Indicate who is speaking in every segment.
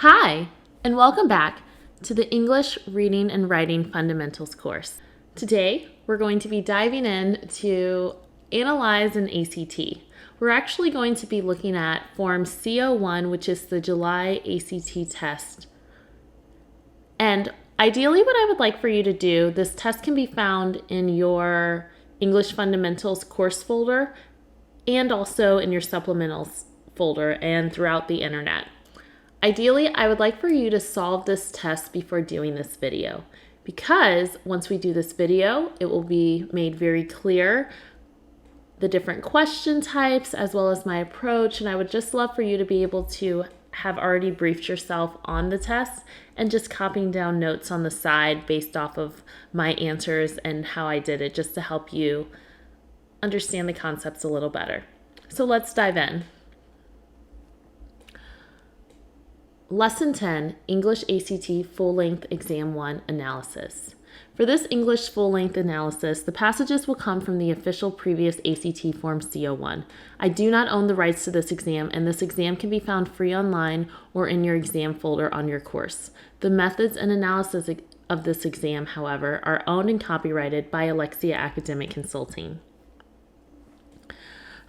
Speaker 1: Hi, and welcome back to the English Reading and Writing Fundamentals course. Today, we're going to be diving in to analyze an ACT. We're actually going to be looking at Form C01, which is the July ACT test. And ideally, what I would like for you to do, this test can be found in your English Fundamentals course folder and also in your supplementals folder and throughout the internet. Ideally, I would like for you to solve this test before doing this video, because once we do this video, it will be made very clear the different question types as well as my approach, and I would just love for you to be able to have already briefed yourself on the test and just copying down notes on the side based off of my answers and how I did it, just to help you understand the concepts a little better. So let's dive in. Lesson 10, English ACT Full-Length Exam 1 Analysis. For this English full-length analysis, the passages will come from the official previous ACT Form C01. I do not own the rights to this exam, and this exam can be found free online or in your exam folder on your course. The methods and analysis of this exam, however, are owned and copyrighted by Alexia Academic Consulting.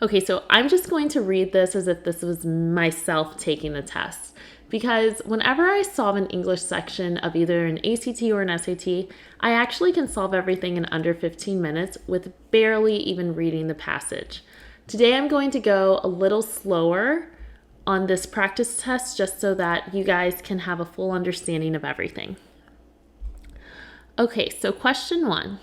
Speaker 1: Okay, so I'm just going to read this as if this was myself taking the test, because whenever I solve an English section of either an ACT or an SAT, I actually can solve everything in under 15 minutes with barely even reading the passage. Today I'm going to go a little slower on this practice test just so that you guys can have a full understanding of everything. Okay, so question 1.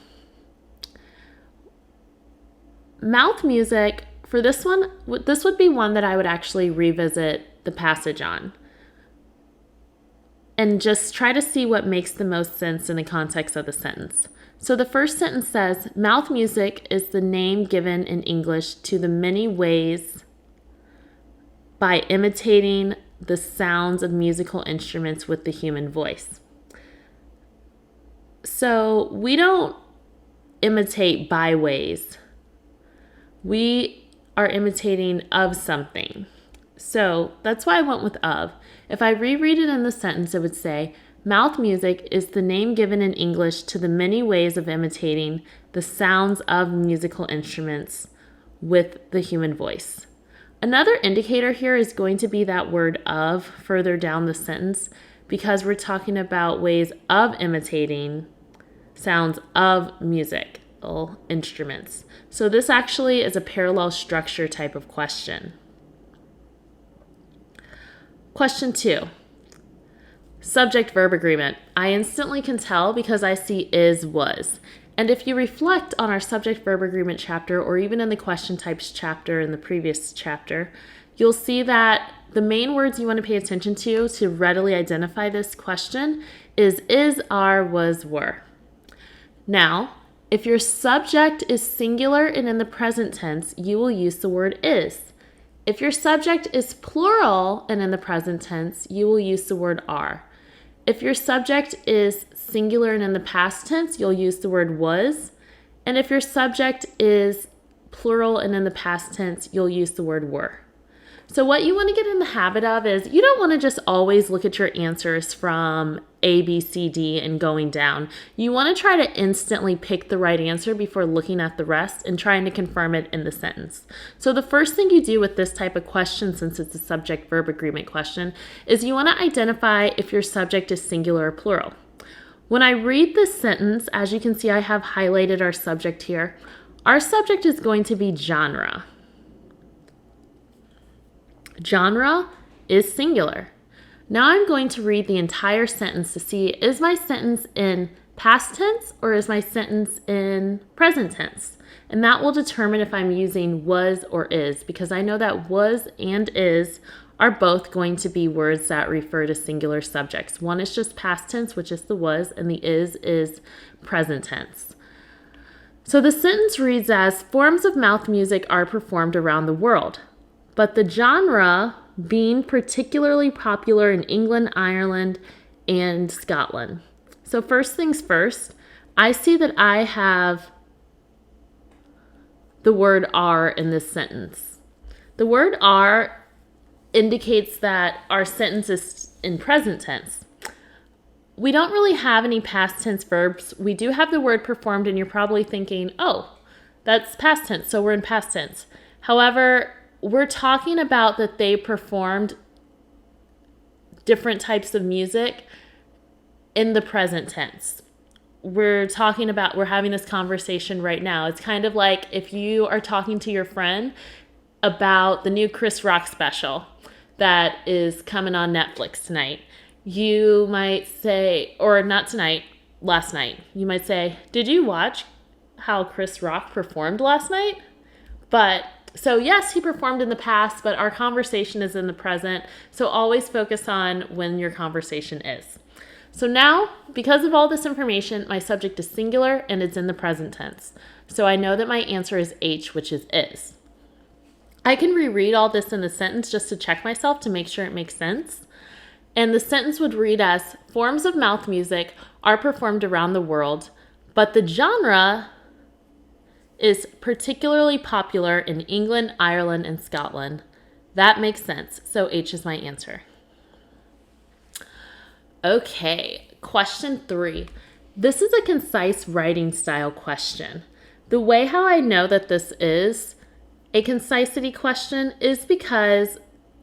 Speaker 1: Mouth music. For this one, this would be one that I would actually revisit the passage on and just try to see what makes the most sense in the context of the sentence. So the first sentence says, mouth music is the name given in English to the many ways by imitating the sounds of musical instruments with the human voice. So we don't imitate by ways. We are imitating of something. So that's why I went with of. If I reread it in the sentence, it would say, mouth music is the name given in English to the many ways of imitating the sounds of musical instruments with the human voice. Another indicator here is going to be that word of further down the sentence, because we're talking about ways of imitating sounds of musical instruments. So this actually is a parallel structure type of question. Question 2, subject-verb agreement. I instantly can tell because I see is, was. And if you reflect on our subject-verb agreement chapter, or even in the question types chapter in the previous chapter, you'll see that the main words you want to pay attention to readily identify this question is, are, was, were. Now, if your subject is singular and in the present tense, you will use the word is. If your subject is plural and in the present tense, you will use the word are. If your subject is singular and in the past tense, you'll use the word was. And if your subject is plural and in the past tense, you'll use the word were. So what you want to get in the habit of is you don't want to just always look at your answers from A, B, C, D and going down. You want to try to instantly pick the right answer before looking at the rest and trying to confirm it in the sentence. So the first thing you do with this type of question, since it's a subject-verb agreement question, is you want to identify if your subject is singular or plural. When I read this sentence, as you can see, I have highlighted our subject here. Our subject is going to be genre. Genre is singular. Now I'm going to read the entire sentence to see, is my sentence in past tense or is my sentence in present tense? And that will determine if I'm using was or is, because I know that was and is are both going to be words that refer to singular subjects. One is just past tense, which is the was, and the is present tense. So the sentence reads as, forms of mouth music are performed around the world, but the genre being particularly popular in England, Ireland, and Scotland. So first things first, I see that I have the word are in this sentence. The word are indicates that our sentence is in present tense. We don't really have any past tense verbs. We do have the word performed, and you're probably thinking, oh, that's past tense, so we're in past tense. However, we're talking about that they performed different types of music in the present tense. We're having this conversation right now. It's kind of like if you are talking to your friend about the new Chris Rock special that is coming on Netflix tonight. You might say, or not tonight, last night. You might say, did you watch how Chris Rock performed last night? So yes, he performed in the past, but our conversation is in the present. So always focus on when your conversation is. So now, because of all this information, my subject is singular and it's in the present tense. So I know that my answer is H, which is. I can reread all this in the sentence just to check myself to make sure it makes sense. And the sentence would read as, forms of mouth music are performed around the world, but the genre is particularly popular in England, Ireland, and Scotland. That makes sense. So H is my answer. Okay, question 3. This is a concise writing style question. The way how I know that this is a concisity question is because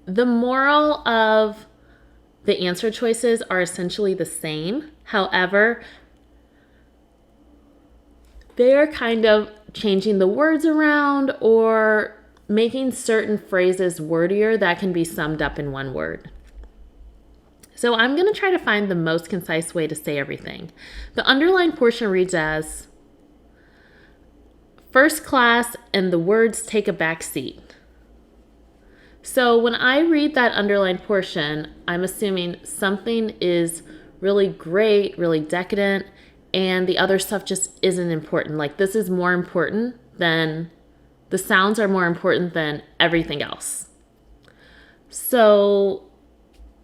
Speaker 1: the moral of the answer choices are essentially the same. However, they are kind of changing the words around or making certain phrases wordier that can be summed up in one word. So I'm going to try to find the most concise way to say everything. The underlined portion reads as, first class and the words take a back seat. So when I read that underlined portion, I'm assuming something is really great, really decadent, and the other stuff just isn't important. Like this is more important than, the sounds are more important than everything else.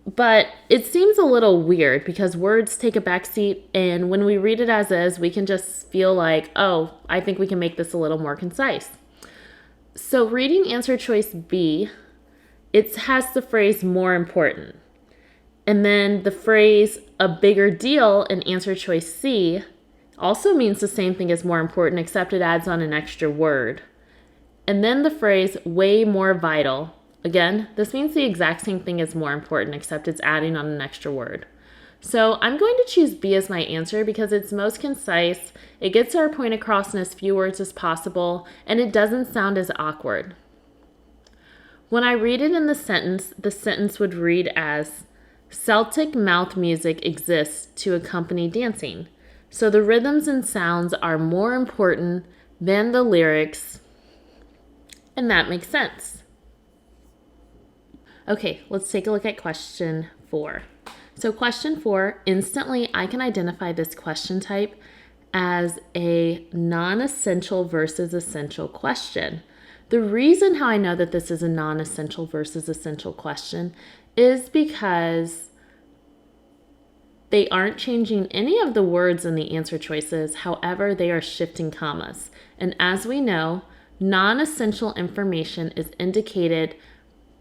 Speaker 1: But it seems a little weird because words take a backseat, and when we read it as is, we can just feel like, oh, I think we can make this a little more concise. So reading answer choice B, it has the phrase more important. And then the phrase a bigger deal in answer choice C also means the same thing as more important, except it adds on an extra word. And then the phrase way more vital. Again, this means the exact same thing as more important, except it's adding on an extra word. So I'm going to choose B as my answer because it's most concise, it gets our point across in as few words as possible, and it doesn't sound as awkward. When I read it in the sentence would read as, Celtic mouth music exists to accompany dancing. So the rhythms and sounds are more important than the lyrics, and that makes sense. Okay, let's take a look at question 4. So question 4, instantly I can identify this question type as a non-essential versus essential question. The reason how I know that this is a non-essential versus essential question is because they aren't changing any of the words in the answer choices. However, they are shifting commas. And as we know, non-essential information is indicated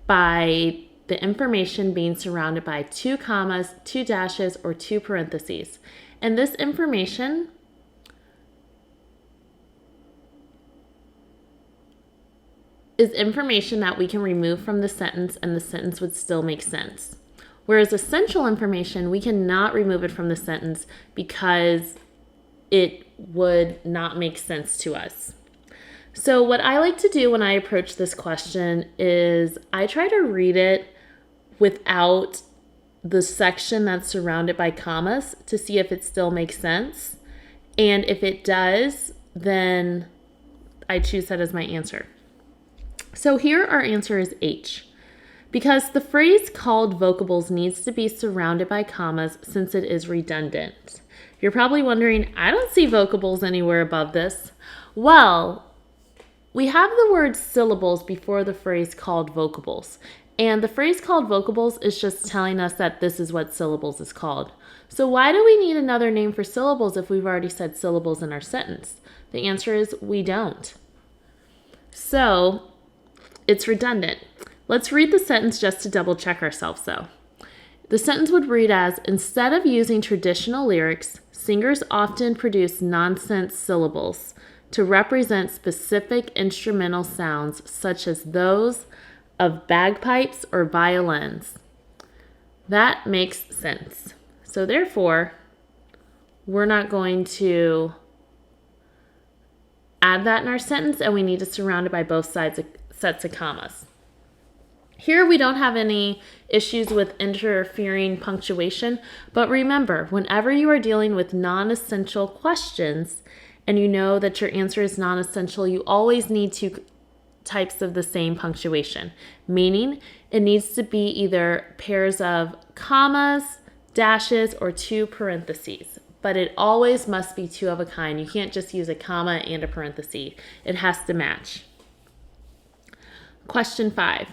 Speaker 1: by the information being surrounded by 2 commas, 2 dashes, or 2 parentheses. And this information is information that we can remove from the sentence and the sentence would still make sense. Whereas essential information, we cannot remove it from the sentence because it would not make sense to us. So what I like to do when I approach this question is I try to read it without the section that's surrounded by commas to see if it still makes sense. And if it does, then I choose that as my answer. So here our answer is H. Because the phrase called vocables needs to be surrounded by commas since it is redundant. You're probably wondering, I don't see vocables anywhere above this. Well, we have the word syllables before the phrase called vocables. And the phrase called vocables is just telling us that this is what syllables is called. So why do we need another name for syllables if we've already said syllables in our sentence? The answer is we don't. So it's redundant. Let's read the sentence just to double check ourselves though. The sentence would read as, instead of using traditional lyrics, singers often produce nonsense syllables to represent specific instrumental sounds such as those of bagpipes or violins. That makes sense. So therefore, we're not going to add that in our sentence, and we need to surround it by both sets of commas. Here we don't have any issues with interfering punctuation, but remember, whenever you are dealing with non-essential questions and you know that your answer is non-essential, you always need two types of the same punctuation, meaning it needs to be either pairs of commas, dashes, or two parentheses, but it always must be two of a kind. You can't just use a comma and a parenthesis. It has to match. Question 5.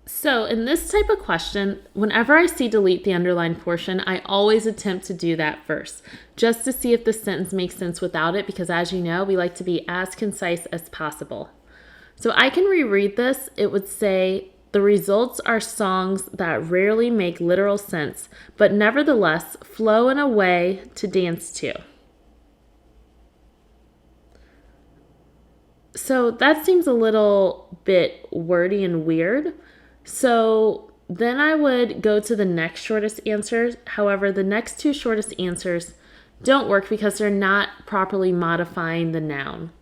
Speaker 1: So in this type of question, whenever I see delete the underlined portion, I always attempt to do that first, just to see if the sentence makes sense without it, because as you know, we like to be as concise as possible. So I can reread this. It would say, the results are songs that rarely make literal sense, but nevertheless flow in a way to dance to. So that seems a little bit wordy and weird. So then I would go to the next shortest answer. However, the next two shortest answers don't work because they're not properly modifying the noun.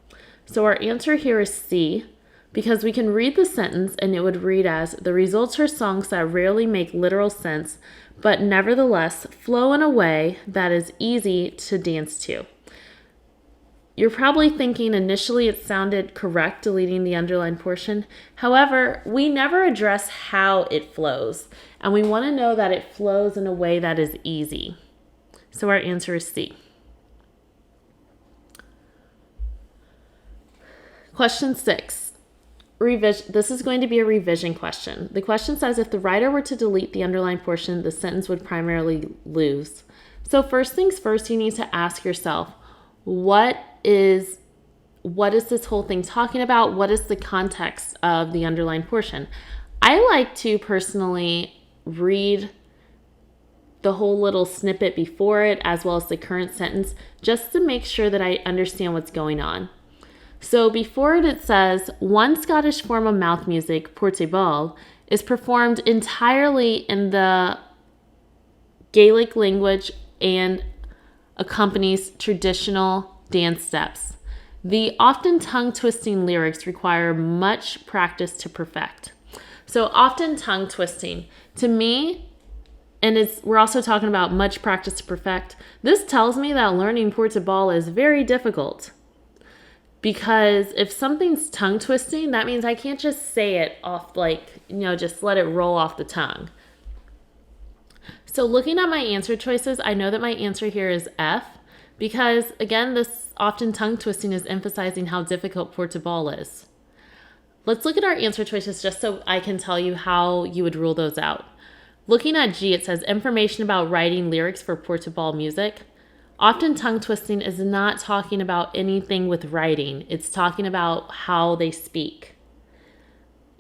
Speaker 1: So our answer here is C, because we can read the sentence and it would read as, the results are songs that rarely make literal sense, but nevertheless flow in a way that is easy to dance to. You're probably thinking initially it sounded correct deleting the underlined portion. However, we never address how it flows, and we want to know that it flows in a way that is easy. So our answer is C. Question 6. This is going to be a revision question. The question says, if the writer were to delete the underlined portion, the sentence would primarily lose. So first things first, you need to ask yourself, what is this whole thing talking about? What is the context of the underlined portion? I like to personally read the whole little snippet before it as well as the current sentence just to make sure that I understand what's going on. So before it says, one Scottish form of mouth music, propel, is performed entirely in the Gaelic language and accompanies traditional dance steps. The often tongue-twisting lyrics require much practice to perfect. So often tongue-twisting, to me, and we're also talking about much practice to perfect, this tells me that learning propel is very difficult. Because if something's tongue-twisting, that means I can't just say it off just let it roll off the tongue. So looking at my answer choices, I know that my answer here is F, because again, this often tongue twisting is emphasizing how difficult propel is. Let's look at our answer choices just so I can tell you how you would rule those out. Looking at G, it says information about writing lyrics for propel music. Often tongue twisting is not talking about anything with writing. It's talking about how they speak.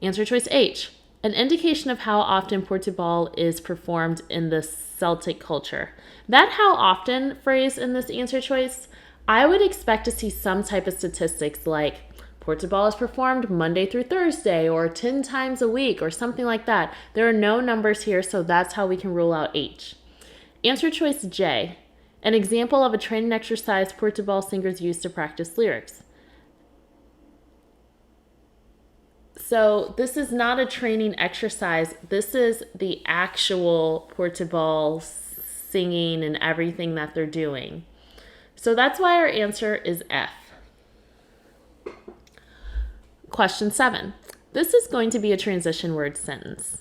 Speaker 1: Answer choice H. An indication of how often propel is performed in the Celtic culture. That how often phrase in this answer choice, I would expect to see some type of statistics like propel is performed Monday through Thursday or 10 times a week or something like that. There are no numbers here, so that's how we can rule out H. Answer choice J. An example of a training exercise propel singers use to practice lyrics. So this is not a training exercise. This is the actual propel singing and everything that they're doing. So that's why our answer is F. Question 7. This is going to be a transition word sentence.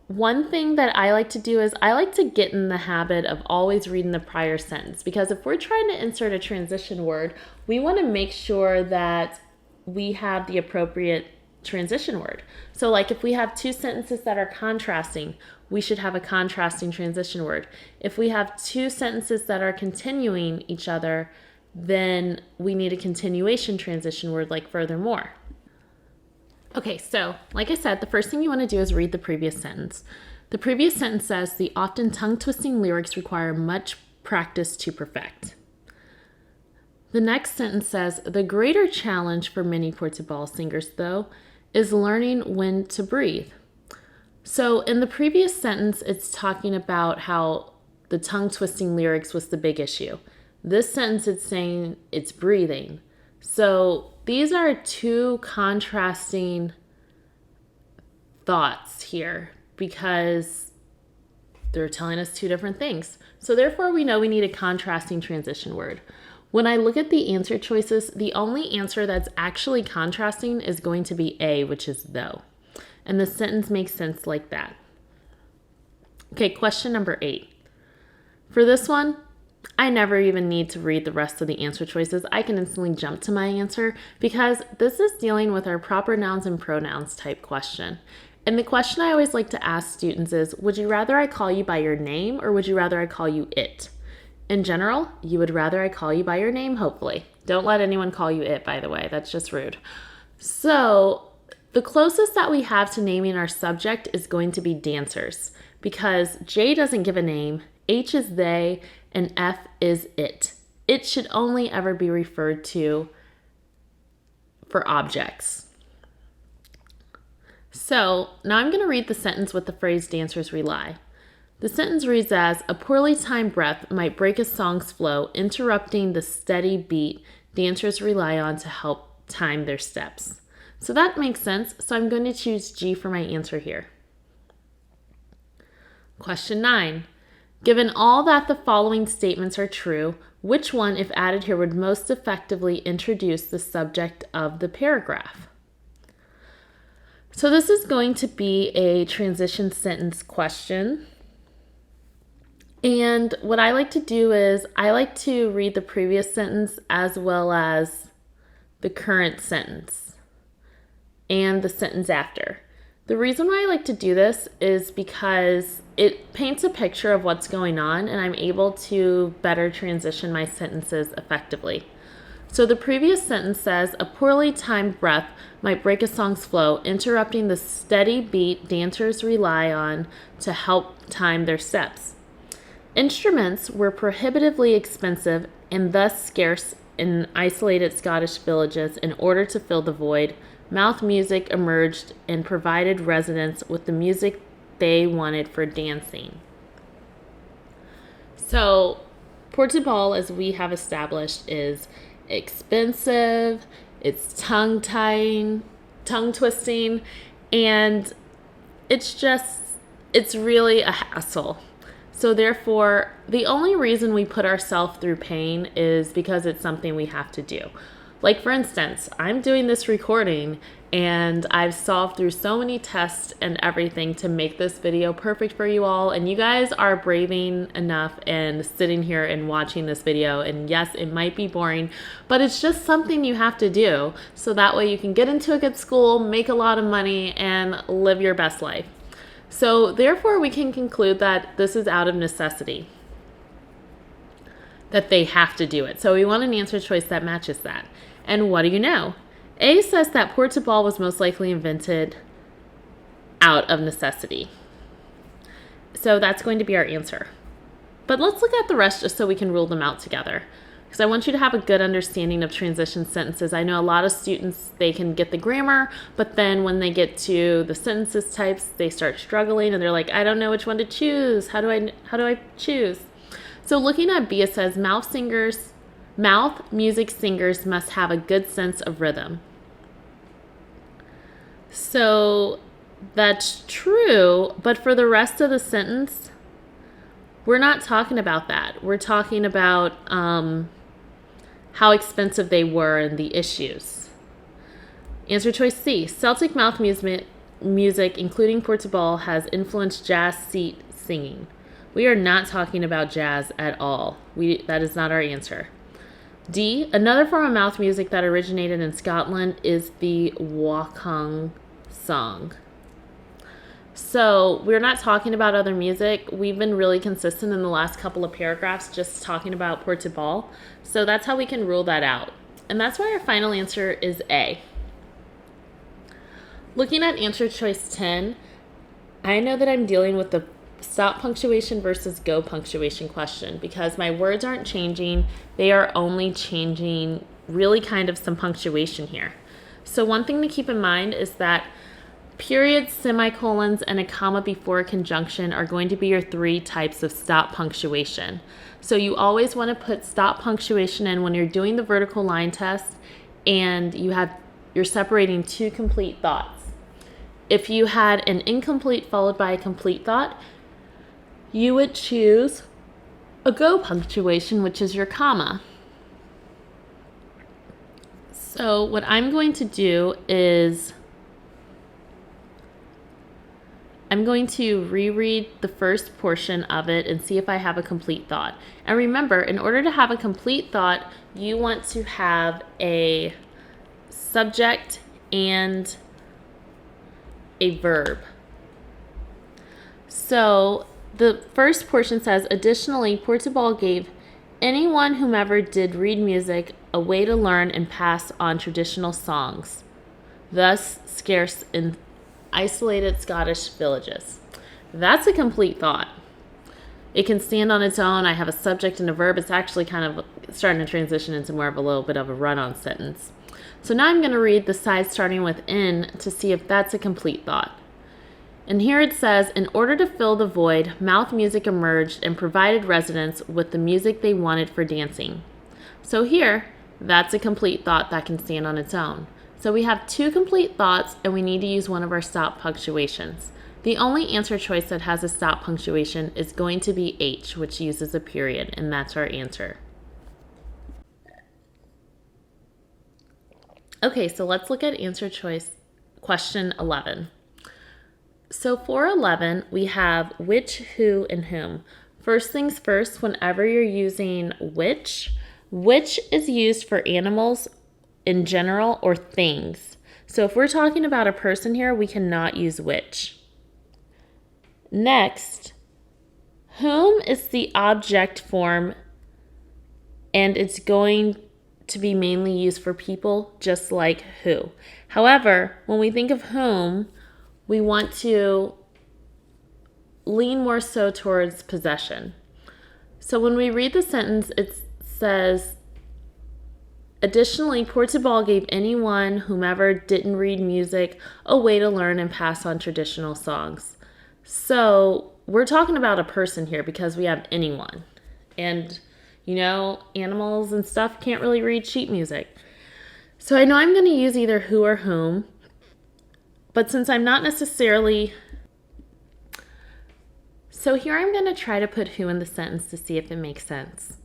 Speaker 1: One thing that I like to do is I like to get in the habit of always reading the prior sentence, because if we're trying to insert a transition word, we want to make sure that we have the appropriate transition word. So like if we have two sentences that are contrasting, we should have a contrasting transition word. If we have two sentences that are continuing each other, then we need a continuation transition word like furthermore. Okay, so like I said, the first thing you want to do is read the previous sentence. The previous sentence says, the often tongue-twisting lyrics require much practice to perfect. The next sentence says, the greater challenge for many portable singers, though, is learning when to breathe. So in the previous sentence, it's talking about how the tongue-twisting lyrics was the big issue. This sentence, it's saying it's breathing. So these are two contrasting thoughts here because they're telling us two different things. So therefore, we know we need a contrasting transition word. When I look at the answer choices, the only answer that's actually contrasting is going to be A, which is though. And the sentence makes sense like that. Okay, question number 8. For this one, I never even need to read the rest of the answer choices. I can instantly jump to my answer because this is dealing with our proper nouns and pronouns type question. And the question I always like to ask students is, would you rather I call you by your name or would you rather I call you it? In general, you would rather I call you by your name, hopefully. Don't let anyone call you it, by the way. That's just rude. So the closest that we have to naming our subject is going to be dancers because J doesn't give a name, H is they, and F is it. It should only ever be referred to for objects. So now I'm going to read the sentence with the phrase dancers rely. The sentence reads as, a poorly timed breath might break a song's flow, interrupting the steady beat dancers rely on to help time their steps. So that makes sense, so I'm going to choose G for my answer here. Question 9. Given all that the following statements are true, which one, if added here, would most effectively introduce the subject of the paragraph? So this is going to be a transition sentence question. And what I like to do is I like to read the previous sentence as well as the current sentence and the sentence after. The reason why I like to do this is because it paints a picture of what's going on and I'm able to better transition my sentences effectively. So the previous sentence says, a poorly timed breath might break a song's flow, interrupting the steady beat dancers rely on to help time their steps. Instruments were prohibitively expensive and thus scarce in isolated Scottish villages. In order to fill the void, mouth music emerged and provided residents with the music they wanted for dancing. So, portable, as we have established, is expensive, it's tongue-twisting, and it's really a hassle. So therefore, the only reason we put ourselves through pain is because it's something we have to do. Like for instance, I'm doing this recording and I've solved through so many tests and everything to make this video perfect for you all. And you guys are braving enough and sitting here and watching this video. And yes, it might be boring, but it's just something you have to do. So that way you can get into a good school, make a lot of money, and live your best life. So therefore, we can conclude that this is out of necessity, that they have to do it. So we want an answer choice that matches that. And what do you know? A says that portable was most likely invented out of necessity. So that's going to be our answer. But let's look at the rest just so we can rule them out together, because I want you to have a good understanding of transition sentences. I know a lot of students, they can get the grammar, but then when they get to the sentences types, they start struggling and they're like, I don't know which one to choose. How do I choose? So looking at B, it says mouth music singers must have a good sense of rhythm. So that's true, but for the rest of the sentence, we're not talking about that. We're talking about how expensive they were and the issues. Answer choice C. Celtic mouth music, including portable, has influenced jazz seat singing. We are not talking about jazz at all. That is not our answer. D. Another form of mouth music that originated in Scotland is the Wakang song. So we're not talking about other music. We've been really consistent in the last couple of paragraphs just talking about portable. So that's how we can rule that out. And that's why our final answer is A. Looking at answer choice 10, I know that I'm dealing with the stop punctuation versus go punctuation question because my words aren't changing. They are only changing really kind of some punctuation here. So one thing to keep in mind is that periods, semicolons, and a comma before a conjunction are going to be your 3 types of stop punctuation. So you always want to put stop punctuation in when you're doing the vertical line test and you're separating 2 complete thoughts. If you had an incomplete followed by a complete thought, you would choose a go punctuation, which is your comma. So what I'm going to do is I'm going to reread the first portion of it and see if I have a complete thought. And remember, in order to have a complete thought, you want to have a subject and a verb. So the first portion says, additionally, Portugal gave anyone whomever did read music a way to learn and pass on traditional songs, thus scarce in isolated Scottish villages. That's a complete thought. It can stand on its own. I have a subject and a verb. It's actually kind of starting to transition into more of a little bit of a run-on sentence. So now I'm going to read the side starting with in to see if that's a complete thought. And here it says, in order to fill the void, mouth music emerged and provided residents with the music they wanted for dancing. So here, that's a complete thought that can stand on its own. So we have 2 complete thoughts and we need to use one of our stop punctuations. The only answer choice that has a stop punctuation is going to be H, which uses a period, and that's our answer. Okay, so let's look at answer choice question 11. So for 11, we have which, who, and whom. First things first, whenever you're using which is used for animals in general or things. So if we're talking about a person here, we cannot use which. Next, whom is the object form, and it's going to be mainly used for people, just like who. However, when we think of whom, we want to lean more so towards possession. So when we read the sentence, it says, additionally, Portugal gave anyone whomever didn't read music a way to learn and pass on traditional songs. So we're talking about a person here because we have anyone. And animals and stuff can't really read sheet music. So I know I'm going to use either who or whom, but since I'm not necessarily... So here I'm going to try to put who in the sentence to see if it makes sense.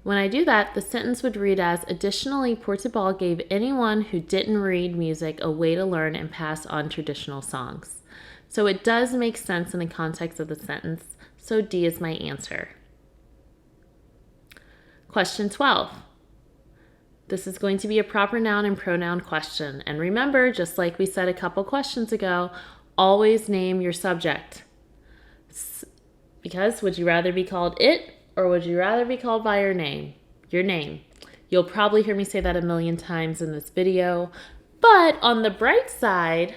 Speaker 1: When I do that, the sentence would read as, additionally, Portugal gave anyone who didn't read music a way to learn and pass on traditional songs. So it does make sense in the context of the sentence, so D is my answer. Question 12. This is going to be a proper noun and pronoun question. And remember, just like we said a couple questions ago, always name your subject. Because would you rather be called it or would you rather be called by your name? Your name. You'll probably hear me say that a million times in this video. But on the bright side,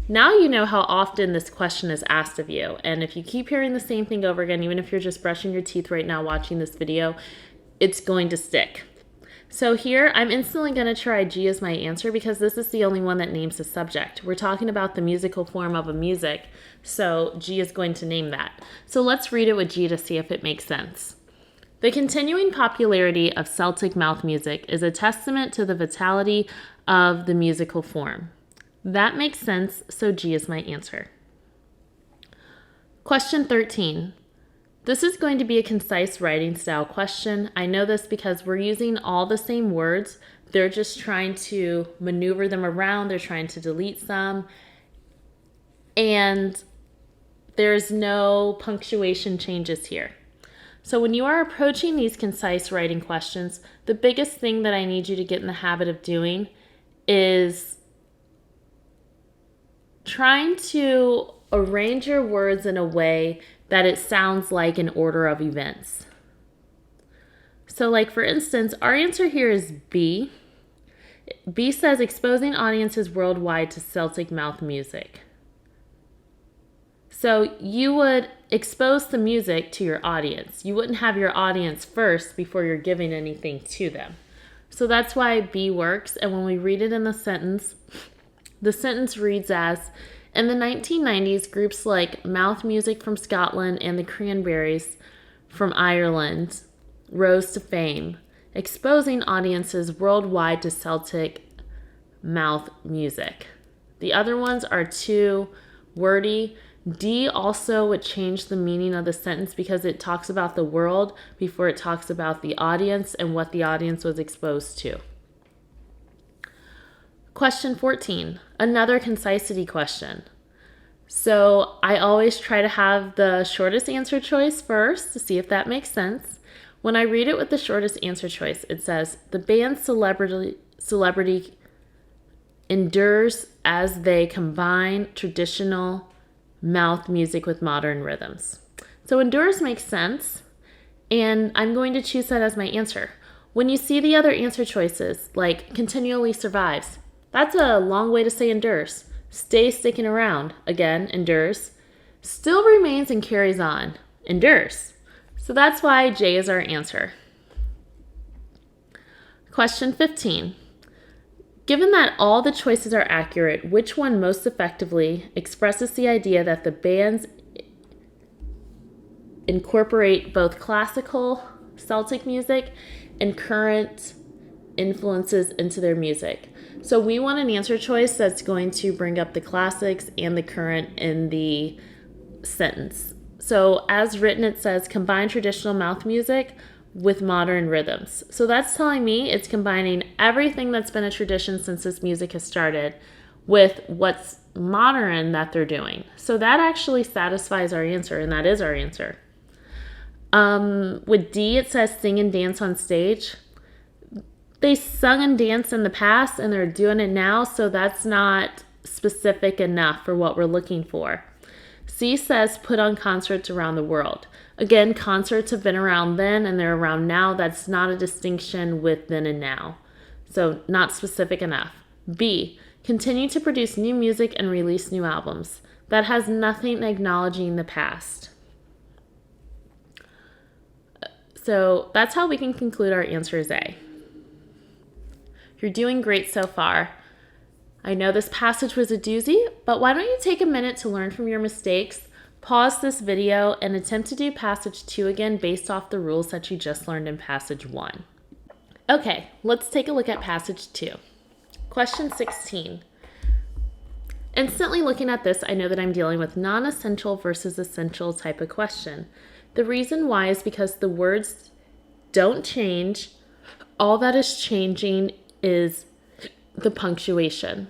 Speaker 1: now you know how often this question is asked of you. And if you keep hearing the same thing over again, even if you're just brushing your teeth right now watching this video, it's going to stick. So here, I'm instantly going to try G as my answer because this is the only one that names the subject. We're talking about the musical form of a music, so G is going to name that. So let's read it with G to see if it makes sense. The continuing popularity of Celtic mouth music is a testament to the vitality of the musical form. That makes sense, so G is my answer. Question 13. This is going to be a concise writing style question. I know this because we're using all the same words. They're just trying to maneuver them around. They're trying to delete some. And there's no punctuation changes here. So when you are approaching these concise writing questions, the biggest thing that I need you to get in the habit of doing is trying to arrange your words in a way that it sounds like an order of events. So like for instance, our answer here is B. B says exposing audiences worldwide to Celtic mouth music. So you would expose the music to your audience. You wouldn't have your audience first before you're giving anything to them. So that's why B works. And when we read it in the sentence reads as, in the 1990s, groups like Mouth Music from Scotland and the Cranberries from Ireland rose to fame, exposing audiences worldwide to Celtic mouth music. The other ones are too wordy. D also would change the meaning of the sentence because it talks about the world before it talks about the audience and what the audience was exposed to. Question 14, another concisity question. So I always try to have the shortest answer choice first to see if that makes sense. When I read it with the shortest answer choice, it says, the band's celebrity endures as they combine traditional mouth music with modern rhythms. So endures makes sense, and I'm going to choose that as my answer. When you see the other answer choices, like continually survives, that's a long way to say endures. Stay sticking around, again, endures. Still remains and carries on, endures. So that's why J is our answer. Question 15. Given that all the choices are accurate, which one most effectively expresses the idea that the bands incorporate both classical Celtic music and current influences into their music? So we want an answer choice that's going to bring up the classics and the current in the sentence. So as written, it says combine traditional mouth music with modern rhythms. So that's telling me it's combining everything that's been a tradition since this music has started with what's modern that they're doing. So that actually satisfies our answer, and that is our answer. With D, it says sing and dance on stage. They sung and danced in the past and they're doing it now, so that's not specific enough for what we're looking for. C says put on concerts around the world. Again, concerts have been around then and they're around now. That's not a distinction with then and now. So not specific enough. B, continue to produce new music and release new albums. That has nothing acknowledging the past. So that's how we can conclude our answer is A. You're doing great so far. I know this passage was a doozy, but why don't you take a minute to learn from your mistakes, pause this video, and attempt to do passage 2 again based off the rules that you just learned in passage 1. Okay, let's take a look at passage 2. Question 16. Instantly looking at this, I know that I'm dealing with non-essential versus essential type of question. The reason why is because the words don't change. All that is changing is the punctuation.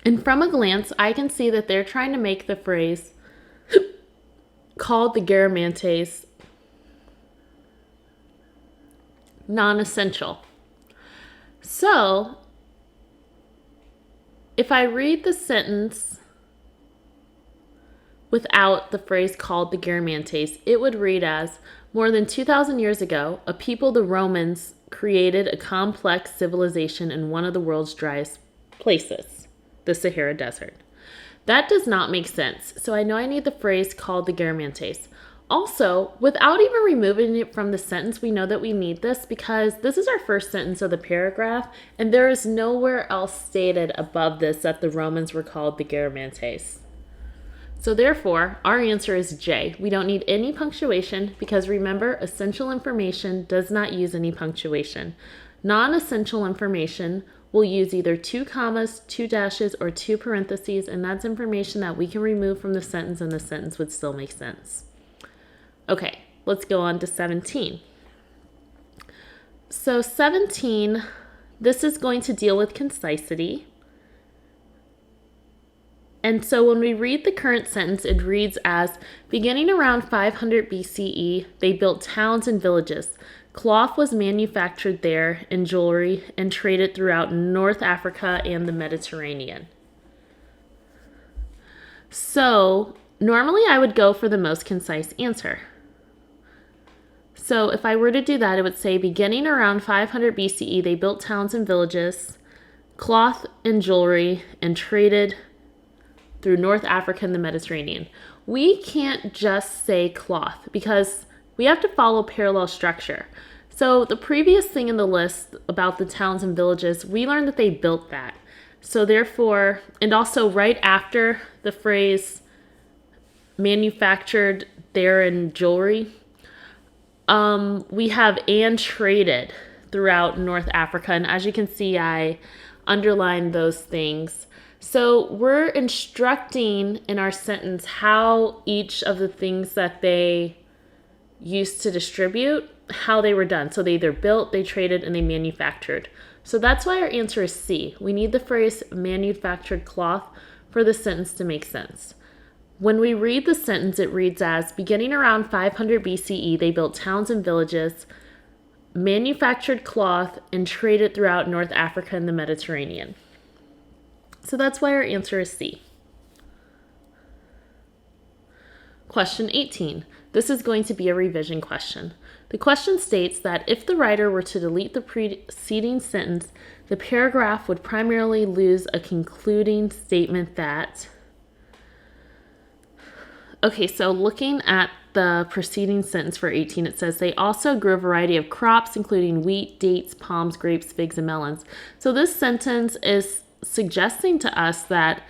Speaker 1: And from a glance, I can see that they're trying to make the phrase called the Garamantes non-essential. So, if I read the sentence without the phrase called the Garamantes, it would read as, more than 2,000 years ago, a people, the Romans, created a complex civilization in one of the world's driest places, the Sahara Desert. That does not make sense, so I know I need the phrase called the Garamantes. Also, without even removing it from the sentence, we know that we need this because this is our first sentence of the paragraph, and there is nowhere else stated above this that the Romans were called the Garamantes. So therefore, our answer is J. We don't need any punctuation because remember, essential information does not use any punctuation. Non-essential information will use either 2 commas, 2 dashes, or 2 parentheses, and that's information that we can remove from the sentence and the sentence would still make sense. Okay, let's go on to 17. So 17, this is going to deal with concisity. And so when we read the current sentence, it reads as, beginning around 500 BCE, they built towns and villages. Cloth was manufactured there and jewelry and traded throughout North Africa and the Mediterranean. So normally I would go for the most concise answer. So if I were to do that, it would say beginning around 500 BCE, they built towns and villages, cloth and jewelry, and traded through North Africa and the Mediterranean. We can't just say cloth because we have to follow parallel structure. So the previous thing in the list about the towns and villages, we learned that they built that. So therefore, and also right after the phrase manufactured there in jewelry, we have and traded throughout North Africa. And as you can see, I underlined those things. So we're instructing in our sentence how each of the things that they used to distribute, how they were done. So they either built, they traded, and they manufactured. So that's why our answer is C. We need the phrase manufactured cloth for the sentence to make sense. When we read the sentence, it reads as, beginning around 500 BCE, they built towns and villages, manufactured cloth, and traded throughout North Africa and the Mediterranean. So that's why our answer is C. Question 18. This is going to be a revision question. The question states that if the writer were to delete the preceding sentence, the paragraph would primarily lose a concluding statement that... Okay, so looking at the preceding sentence for 18, it says they also grew a variety of crops, including wheat, dates, palms, grapes, figs, and melons. So this sentence is suggesting to us that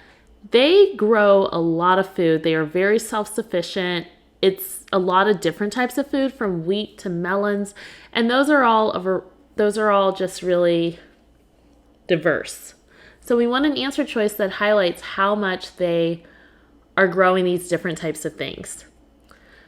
Speaker 1: they grow a lot of food. They are very self-sufficient. It's a lot of different types of food, from wheat to melons, and those are all just really diverse. So we want an answer choice that highlights how much they are growing these different types of things.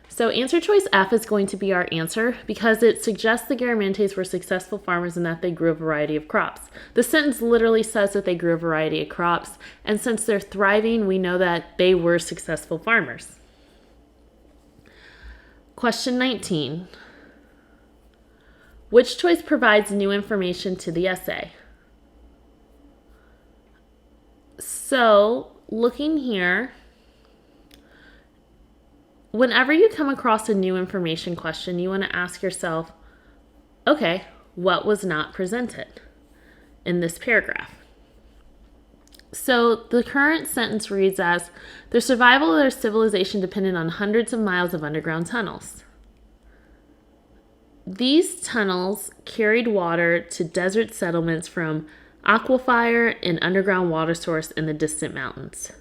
Speaker 1: So answer choice F is going to be our answer because it suggests the Garamantes were successful farmers and that they grew a variety of crops. The sentence literally says that they grew a variety of crops, and since they're thriving, we know that they were successful farmers. Question 19. Which choice provides new information to the essay? So, looking here, whenever you come across a new information question, you want to ask yourself, okay, what was not presented in this paragraph? So the current sentence reads as, the survival of their civilization depended on hundreds of miles of underground tunnels. These tunnels carried water to desert settlements from aquifer and underground water source in the distant mountains.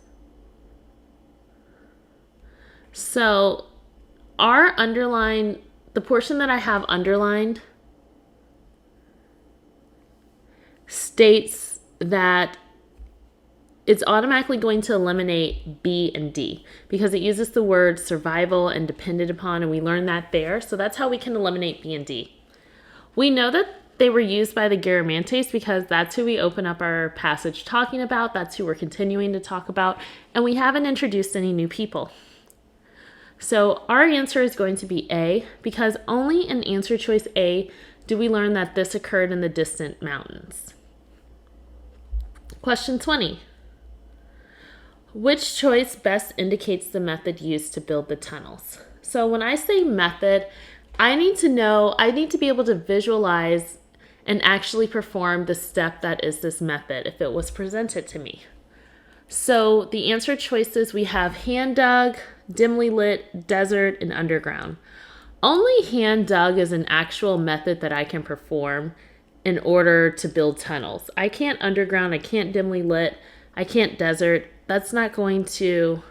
Speaker 1: So the portion that I have underlined states that it's automatically going to eliminate B and D because it uses the word survival and depended upon, and we learned that there. So that's how we can eliminate B and D. We know that they were used by the Garamantes because that's who we open up our passage talking about. That's who we're continuing to talk about, and we haven't introduced any new people. So our answer is going to be A because only in answer choice A do we learn that this occurred in the distant mountains. Question 20. Which choice best indicates the method used to build the tunnels? So when I say method, I need to be able to visualize and actually perform the step that is this method if it was presented to me. So the answer choices, we have hand dug, dimly lit, desert, and underground. Only hand dug is an actual method that I can perform in order to build tunnels. I can't underground, I can't dimly lit, I can't desert. That's not going to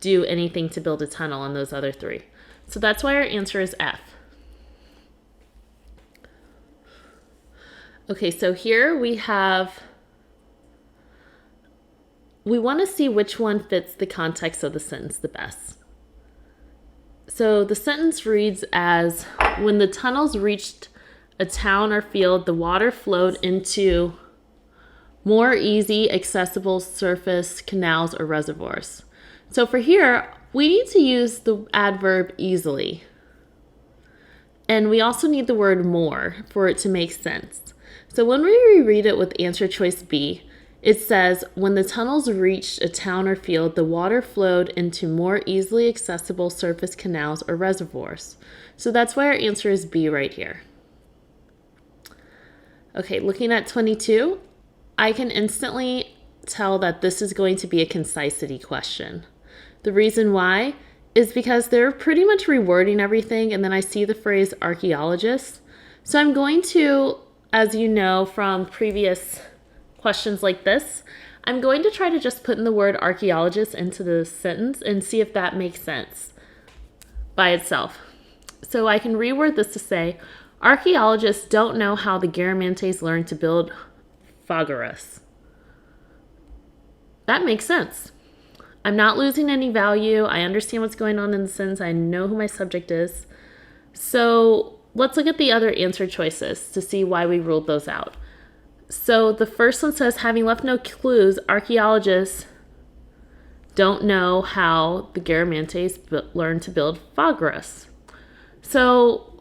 Speaker 1: do anything to build a tunnel on those other three. So that's why our answer is F. Okay, so here we want to see which one fits the context of the sentence the best. So the sentence reads as, when the tunnels reached a town or field, the water flowed into more easy, accessible surface canals or reservoirs. So for here, we need to use the adverb easily. And we also need the word more for it to make sense. So when we reread it with answer choice B, It says, when the tunnels reached a town or field, the water flowed into more easily accessible surface canals or reservoirs. So that's why our answer is B right here. Okay, looking at 22, I can instantly tell that this is going to be a concisity question. The reason why is because they're pretty much rewording everything, and then I see the phrase archaeologists. So I'm going to, as you know from previous questions like this, I'm going to try to just put in the word archaeologist into the sentence and see if that makes sense by itself. So I can reword this to say, archaeologists don't know how the Garamantes learned to build Fagaras. That makes sense. I'm not losing any value. I understand what's going on in the sentence. I know who my subject is. So let's look at the other answer choices to see why we ruled those out. So the first one says, having left no clues, archaeologists don't know how the Garamantes learned to build Fagaras. So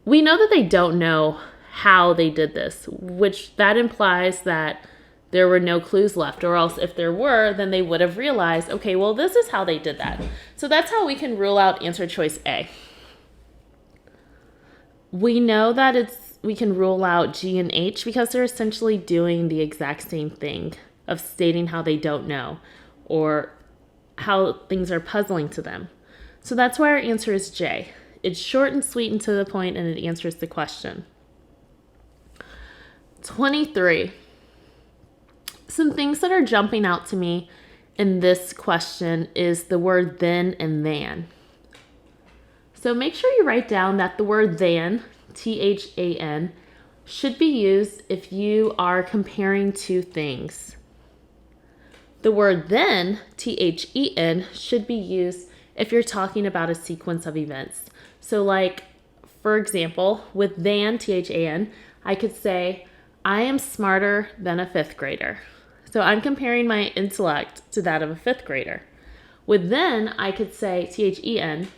Speaker 1: we know that they don't know how they did this, which that implies that there were no clues left, or else if there were, then they would have realized, okay, well, this is how they did that. So that's how we can rule out answer choice A. We know that we can rule out G and H because they're essentially doing the exact same thing of stating how they don't know or how things are puzzling to them. So that's why our answer is J. It's short and sweet and to the point, and it answers the question. 23. Some things that are jumping out to me in this question is the word then and than. So make sure you write down that the word than, T-H-A-N, should be used if you are comparing two things. The word then, T-H-E-N, should be used if you're talking about a sequence of events. So like, for example, with than, T-H-A-N, I could say, I am smarter than a fifth grader. So I'm comparing my intellect to that of a fifth grader. With then, I could say, T-H-E-N,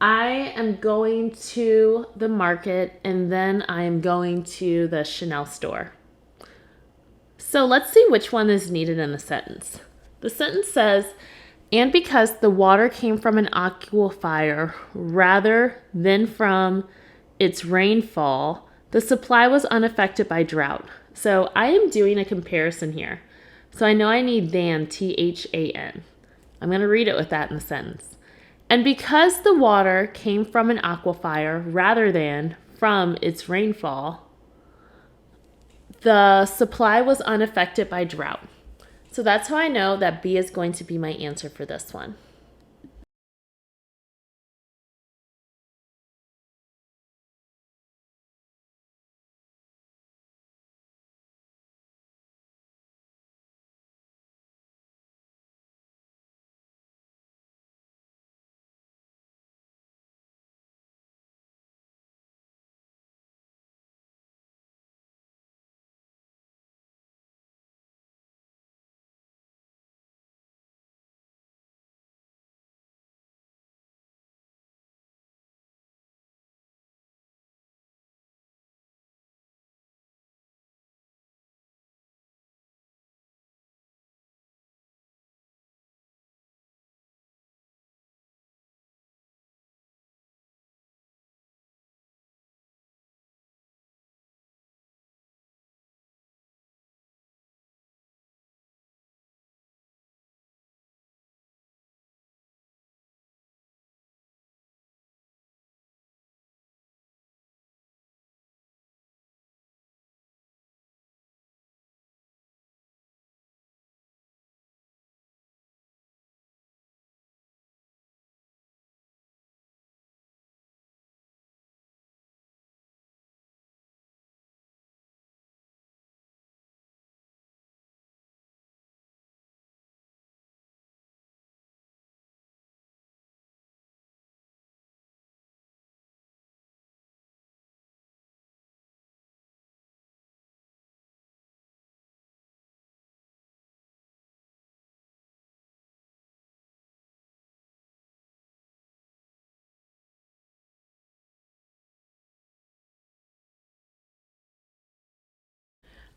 Speaker 1: I am going to the market and then I am going to the Chanel store. So let's see which one is needed in the sentence. The sentence says, and because the water came from an aquifer rather than from its rainfall, the supply was unaffected by drought. So I am doing a comparison here. So I know I need than, T-H-A-N. I'm going to read it with that in the sentence. And because the water came from an aquifer rather than from its rainfall, the supply was unaffected by drought. So that's how I know that B is going to be my answer for this one.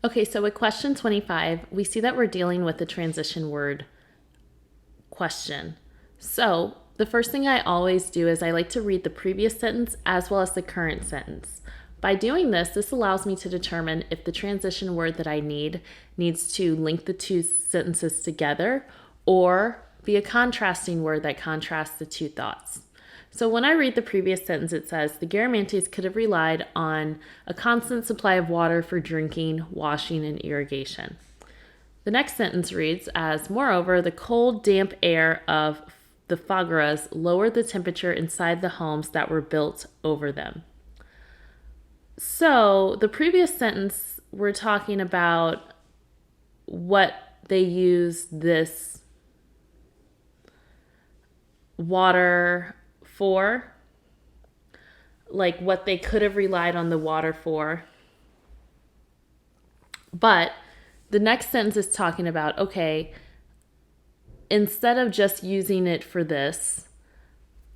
Speaker 1: Okay, so with question 25, we see that we're dealing with the transition word question. So the first thing I always do is I like to read the previous sentence as well as the current sentence. By doing this, this allows me to determine if the transition word that I needs to link the two sentences together or be a contrasting word that contrasts the two thoughts. So when I read the previous sentence, it says, the Garamantes could have relied on a constant supply of water for drinking, washing, and irrigation. The next sentence reads as, moreover, the cold, damp air of the Fagaras lowered the temperature inside the homes that were built over them. So the previous sentence, we're talking about what they used this water for, like what they could have relied on the water for. But the next sentence is talking about, okay, instead of just using it for this,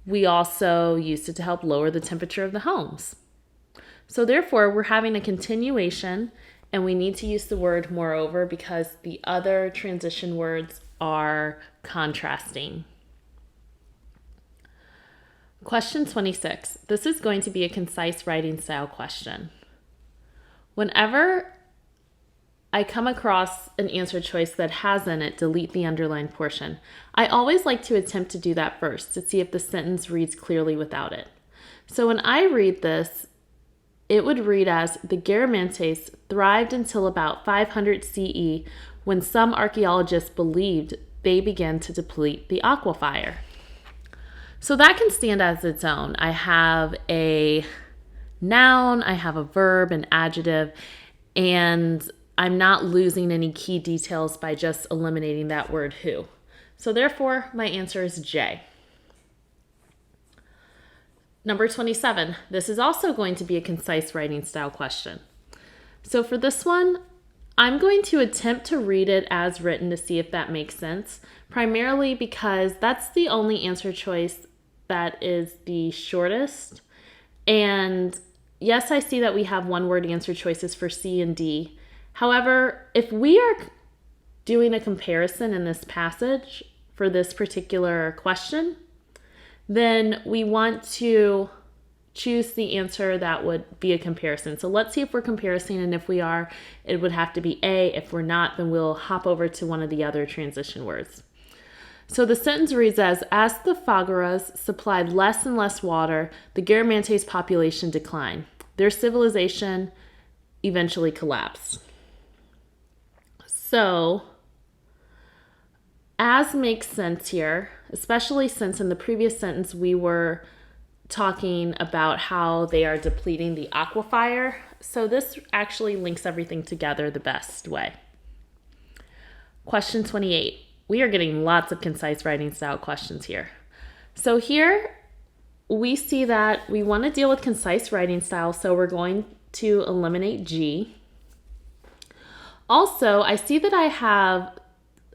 Speaker 1: we also used it to help lower the temperature of the homes. So therefore, we're having a continuation, and we need to use the word moreover because the other transition words are contrasting. Question 26. This is going to be a concise writing style question. Whenever I come across an answer choice that has in it delete the underlined portion, I always like to attempt to do that first to see if the sentence reads clearly without it. So when I read this, it would read as, the Garamantes thrived until about 500 CE when some archaeologists believed they began to deplete the aquifer. So that can stand as its own. I have a noun, I have a verb, an adjective, and I'm not losing any key details by just eliminating that word who. So therefore, my answer is J. Number 27, this is also going to be a concise writing style question. So for this one, I'm going to attempt to read it as written to see if that makes sense, primarily because that's the only answer choice that is the shortest. And yes, I see that we have one word answer choices for C and D. However, if we are doing a comparison in this passage for this particular question, then we want to choose the answer that would be a comparison. So let's see if we're comparing, and if we are, it would have to be A. If we're not, then we'll hop over to one of the other transition words. So the sentence reads as the Fagaras supplied less and less water, the Garamantes population declined. Their civilization eventually collapsed. So, as makes sense here, especially since in the previous sentence we were talking about how they are depleting the aquifer. So this actually links everything together the best way. Question 28. We are getting lots of concise writing style questions here. So here we see that we want to deal with concise writing style, so we're going to eliminate G. Also, I see that I have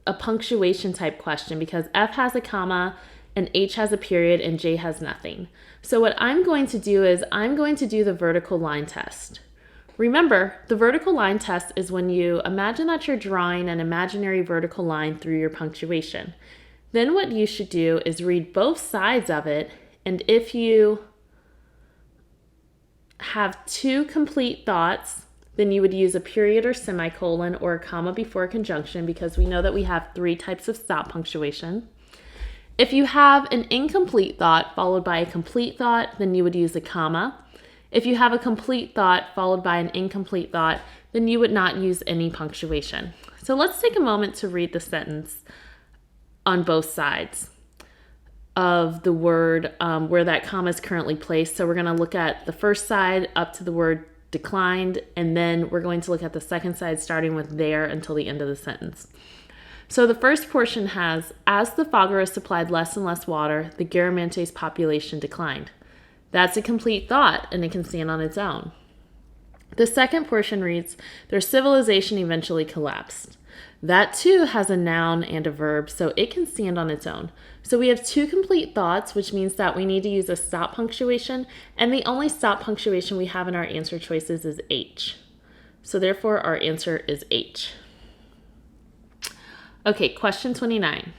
Speaker 1: a punctuation type question because F has a comma and H has a period and J has nothing. So what I'm going to do is I'm going to do the vertical line test. Remember, the vertical line test is when you imagine that you're drawing an imaginary vertical line through your punctuation. Then what you should do is read both sides of it, and if you have two complete thoughts, then you would use a period or semicolon or a comma before a conjunction because we know that we have 3 types of stop punctuation. If you have an incomplete thought followed by a complete thought, then you would use a comma. If you have a complete thought followed by an incomplete thought, then you would not use any punctuation. So let's take a moment to read the sentence on both sides of the word where that comma is currently placed. So we're going to look at the first side up to the word declined, and then we're going to look at the second side starting with there until the end of the sentence. So the first portion has, as the Fagaras supplied less and less water, the Garamantes population declined. That's a complete thought, and it can stand on its own. The second portion reads, their civilization eventually collapsed. That too has a noun and a verb, so it can stand on its own. So we have 2 complete thoughts, which means that we need to use a stop punctuation, and the only stop punctuation we have in our answer choices is H. So therefore, our answer is H. Okay, question 29.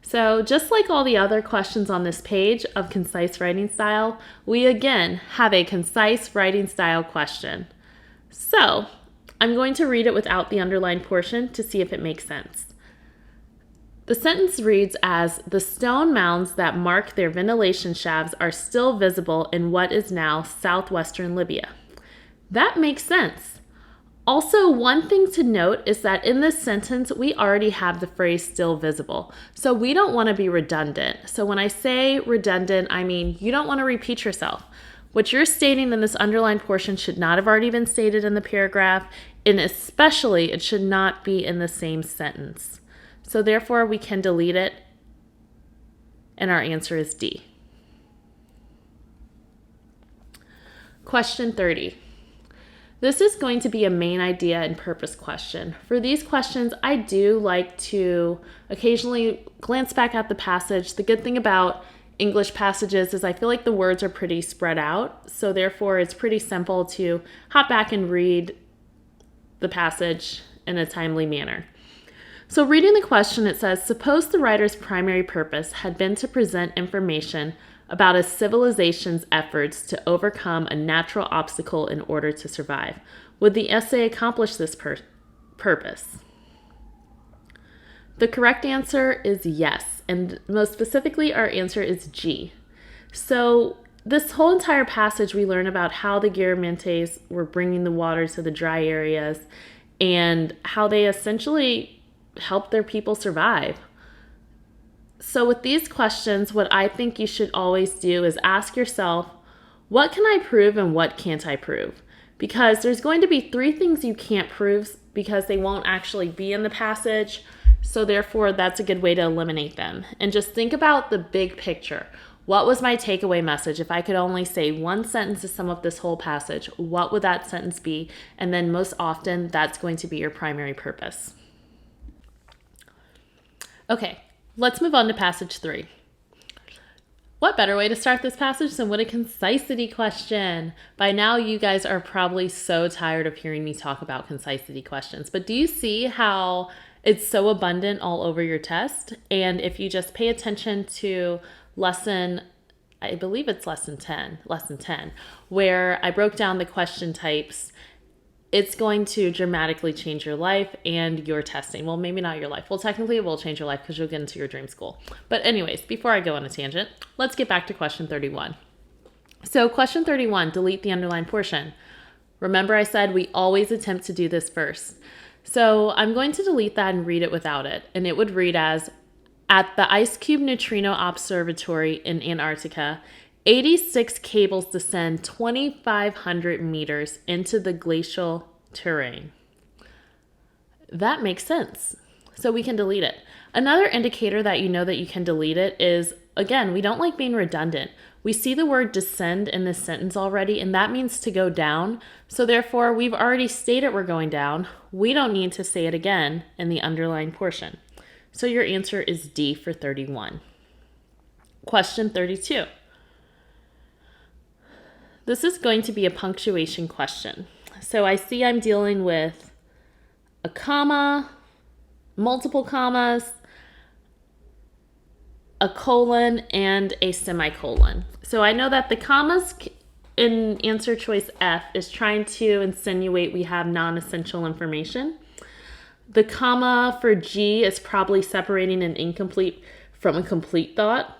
Speaker 1: So just like all the other questions on this page of concise writing style, we again have a concise writing style question. So I'm going to read it without the underlined portion to see if it makes sense. The sentence reads as, the stone mounds that mark their ventilation shafts are still visible in what is now southwestern Libya. That makes sense. Also, one thing to note is that in this sentence, we already have the phrase still visible. So we don't want to be redundant. So when I say redundant, I mean you don't want to repeat yourself. What you're stating in this underlined portion should not have already been stated in the paragraph, and especially it should not be in the same sentence. So therefore, we can delete it, and our answer is D. Question 30. This is going to be a main idea and purpose question. For these questions, I do like to occasionally glance back at the passage. The good thing about English passages is I feel like the words are pretty spread out, so therefore it's pretty simple to hop back and read the passage in a timely manner. So reading the question, it says, suppose the writer's primary purpose had been to present information about a civilization's efforts to overcome a natural obstacle in order to survive. Would the essay accomplish this purpose? The correct answer is yes, and most specifically, our answer is G. So this whole entire passage, we learn about how the Garamantes were bringing the water to the dry areas and how they essentially helped their people survive. So with these questions, what I think you should always do is ask yourself, what can I prove and what can't I prove? Because there's going to be 3 things you can't prove because they won't actually be in the passage. So therefore, that's a good way to eliminate them. And just think about the big picture. What was my takeaway message? If I could only say one sentence to sum up this whole passage, what would that sentence be? And then most often, that's going to be your primary purpose. Okay. Let's move on to passage 3. What better way to start this passage than with a concisity question? By now, you guys are probably so tired of hearing me talk about concisity questions, but do you see how it's so abundant all over your test? And if you just pay attention to I believe it's lesson 10, where I broke down the question types, it's going to dramatically change your life and your testing. Well, maybe not your life. Well, technically it will change your life because you'll get into your dream school. But anyways, before I go on a tangent, let's get back to question 31. So question 31, delete the underlined portion. Remember I said we always attempt to do this first. So I'm going to delete that and read it without it. And it would read as, at the Ice Cube Neutrino Observatory in Antarctica, 86 cables descend 2,500 meters into the glacial terrain. That makes sense. So we can delete it. Another indicator that you know that you can delete it is, again, we don't like being redundant. We see the word descend in this sentence already, and that means to go down. So therefore, we've already stated we're going down. We don't need to say it again in the underlined portion. So your answer is D for 31. Question 32. This is going to be a punctuation question. So I see I'm dealing with a comma, multiple commas, a colon, and a semicolon. So I know that the commas in answer choice F is trying to insinuate we have non-essential information. The comma for G is probably separating an incomplete from a complete thought.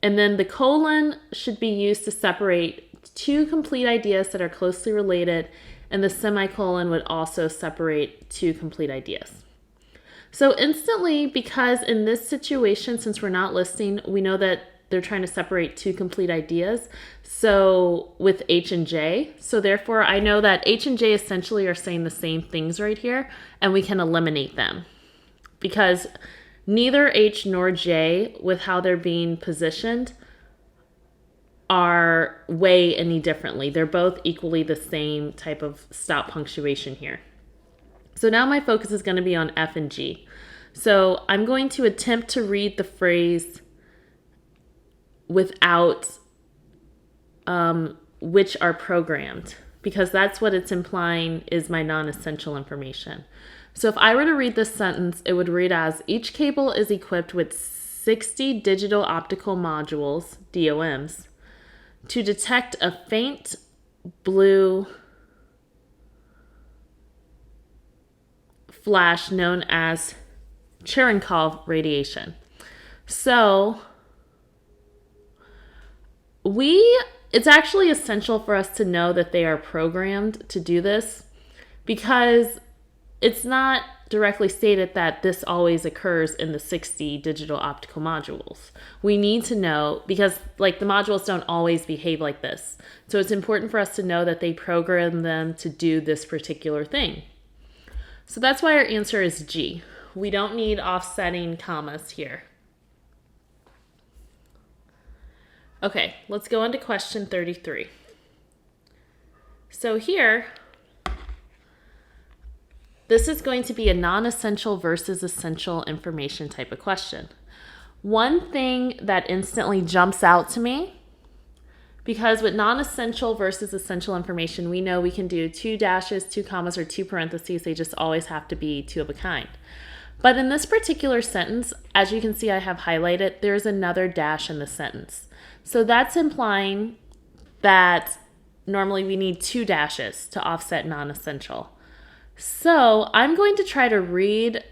Speaker 1: And then the colon should be used to separate 2 complete ideas that are closely related, and the semicolon would also separate 2 complete ideas. So instantly, because in this situation, since we're not listing, we know that they're trying to separate 2 complete ideas. So with H and J, so therefore I know that H and J essentially are saying the same things right here, and we can eliminate them because neither H nor J, with how they're being positioned, are way any differently. They're both equally the same type of stop punctuation here. So now my focus is going to be on F and G. So I'm going to attempt to read the phrase without which are programmed, because that's what it's implying is my non-essential information. So if I were to read this sentence, it would read as, each cable is equipped with 60 digital optical modules, DOMs, to detect a faint blue flash known as Cherenkov radiation. So it's actually essential for us to know that they are programmed to do this, because it's not directly stated that this always occurs in the 60 digital optical modules. We need to know, because like the modules don't always behave like this. So it's important for us to know that they program them to do this particular thing. So that's why our answer is G. We don't need offsetting commas here. Okay, let's go on to question 33. So here, this is going to be a non-essential versus essential information type of question. One thing that instantly jumps out to me, because with non-essential versus essential information, we know we can do 2 dashes, 2 commas, or 2 parentheses. They just always have to be 2 of a kind. But in this particular sentence, as you can see I have highlighted, there's another dash in the sentence. So that's implying that normally we need 2 dashes to offset non-essential. So I'm going to try to read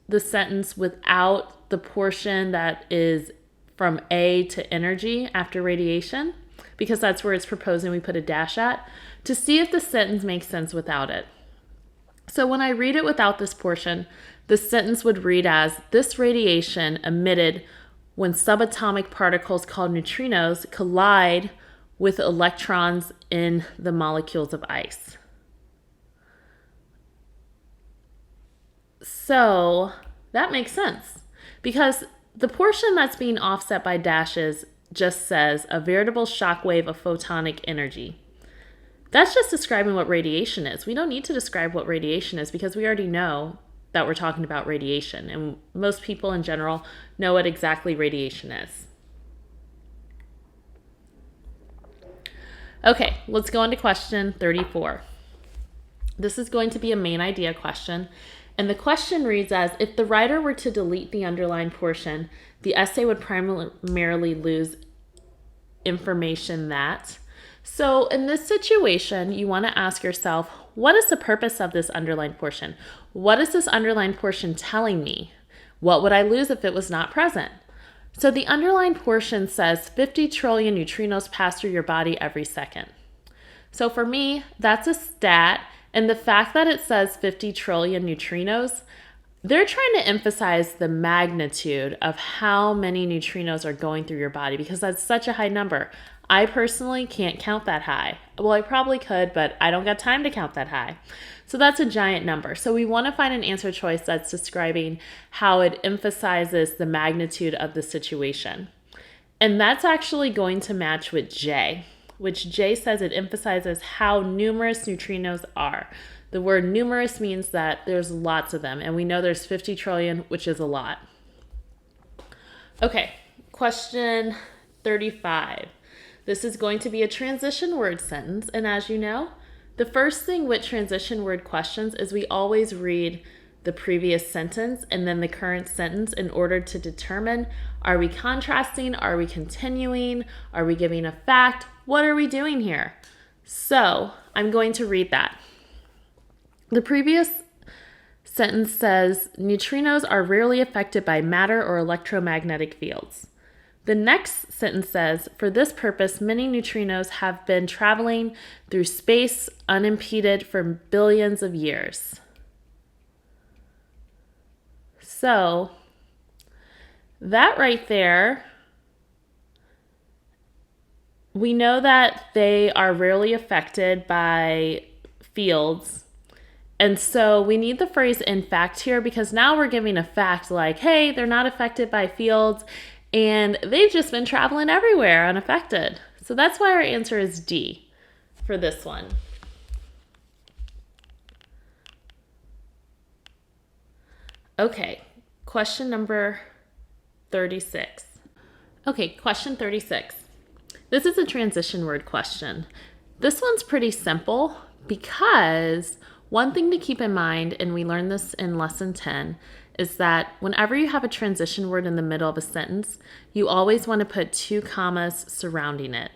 Speaker 1: the sentence without the portion that is from A to energy after radiation, because that's where it's proposing we put a dash at, to see if the sentence makes sense without it. So when I read it without this portion, the sentence would read as, this radiation emitted when subatomic particles called neutrinos collide with electrons in the molecules of ice. So that makes sense, because the portion that's being offset by dashes just says a veritable shock wave of photonic energy. That's just describing what radiation is. We don't need to describe what radiation is, because we already know that we're talking about radiation, and most people in general know what exactly radiation is. Okay, let's go on to question 34. This is going to be a main idea question, and the question reads as, if the writer were to delete the underlined portion, the essay would primarily lose information that. So in this situation, you want to ask yourself, what is the purpose of this underlined portion? What is this underlined portion telling me? What would I lose if it was not present? So the underlined portion says 50 trillion neutrinos pass through your body every second. So for me, that's a stat, and the fact that it says 50 trillion neutrinos, they're trying to emphasize the magnitude of how many neutrinos are going through your body, because that's such a high number. I personally can't count that high. Well, I probably could, but I don't got time to count that high. So that's a giant number. So we want to find an answer choice that's describing how it emphasizes the magnitude of the situation. And that's actually going to match with J, which J says it emphasizes how numerous neutrinos are. The word numerous means that there's lots of them, and we know there's 50 trillion, which is a lot. Okay, question 35. This is going to be a transition word sentence, and as you know, the first thing with transition word questions is we always read the previous sentence and then the current sentence in order to determine, are we contrasting, are we continuing, are we giving a fact, what are we doing here? So I'm going to read that. The previous sentence says, neutrinos are rarely affected by matter or electromagnetic fields. The next sentence says, for this purpose, many neutrinos have been traveling through space unimpeded for billions of years. So that right there, we know that they are rarely affected by fields. And so we need the phrase in fact here, because now we're giving a fact like, hey, they're not affected by fields, and they've just been traveling everywhere unaffected. So that's why our answer is D for this one. Okay, question number 36. Okay, question 36. This is a transition word question. This one's pretty simple Because one thing to keep in mind, and we learned this in lesson 10, is that whenever you have a transition word in the middle of a sentence, you always want to put 2 commas surrounding it.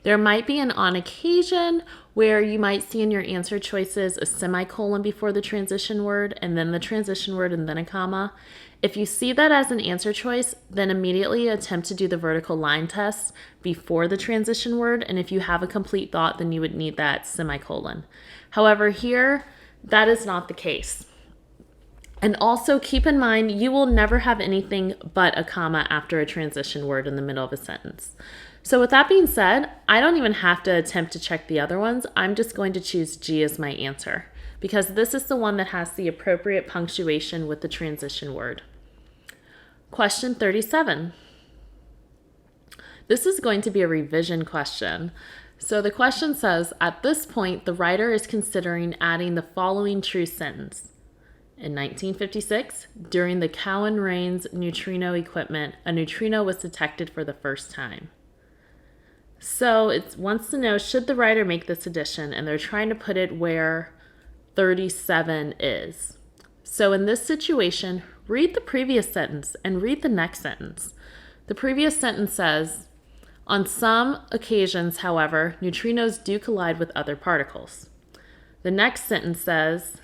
Speaker 1: There might be an on occasion where you might see in your answer choices a semicolon before the transition word and then the transition word and then a comma. If you see that as an answer choice, then immediately attempt to do the vertical line test before the transition word. And if you have a complete thought, then you would need that semicolon. However, here, that is not the case. And also keep in mind, you will never have anything but a comma after a transition word in the middle of a sentence. So with that being said, I don't even have to attempt to check the other ones. I'm just going to choose G as my answer because this is the one that has the appropriate punctuation with the transition word. Question 37. This is going to be a revision question. So the question says, at this point, the writer is considering adding the following true sentence. In 1956, during the Cowan-Rains neutrino equipment, a neutrino was detected for the first time. So it wants to know, should the writer make this addition? And they're trying to put it where 37 is. So in this situation, read the previous sentence and read the next sentence. The previous sentence says, on some occasions, however, neutrinos do collide with other particles. The next sentence says,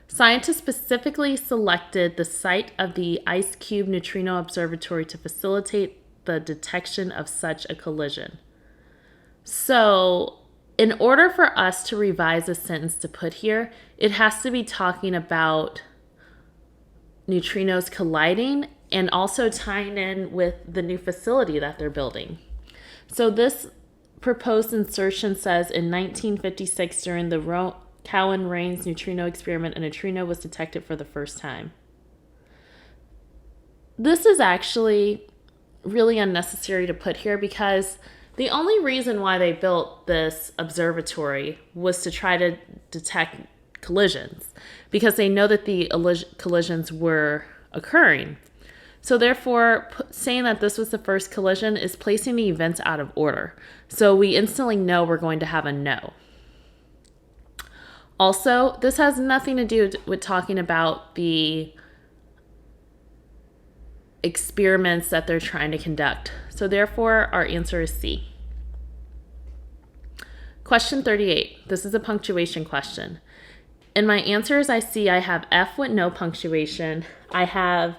Speaker 1: scientists specifically selected the site of the Ice Cube Neutrino Observatory to facilitate the detection of such a collision. So, in order for us to revise a sentence to put here, it has to be talking about neutrinos colliding and also tying in with the new facility that they're building. So this proposed insertion says in 1956 during the Cowan-Rains neutrino experiment, a neutrino was detected for the first time. This is actually really unnecessary to put here because the only reason why they built this observatory was to try to detect collisions because they know that the collisions were occurring. So therefore, saying that this was the first collision is placing the events out of order. So we instantly know we're going to have a no. Also, this has nothing to do with talking about the experiments that they're trying to conduct. So therefore, our answer is C. Question 38. This is a punctuation question. In my answers, I see I have F with no punctuation. I have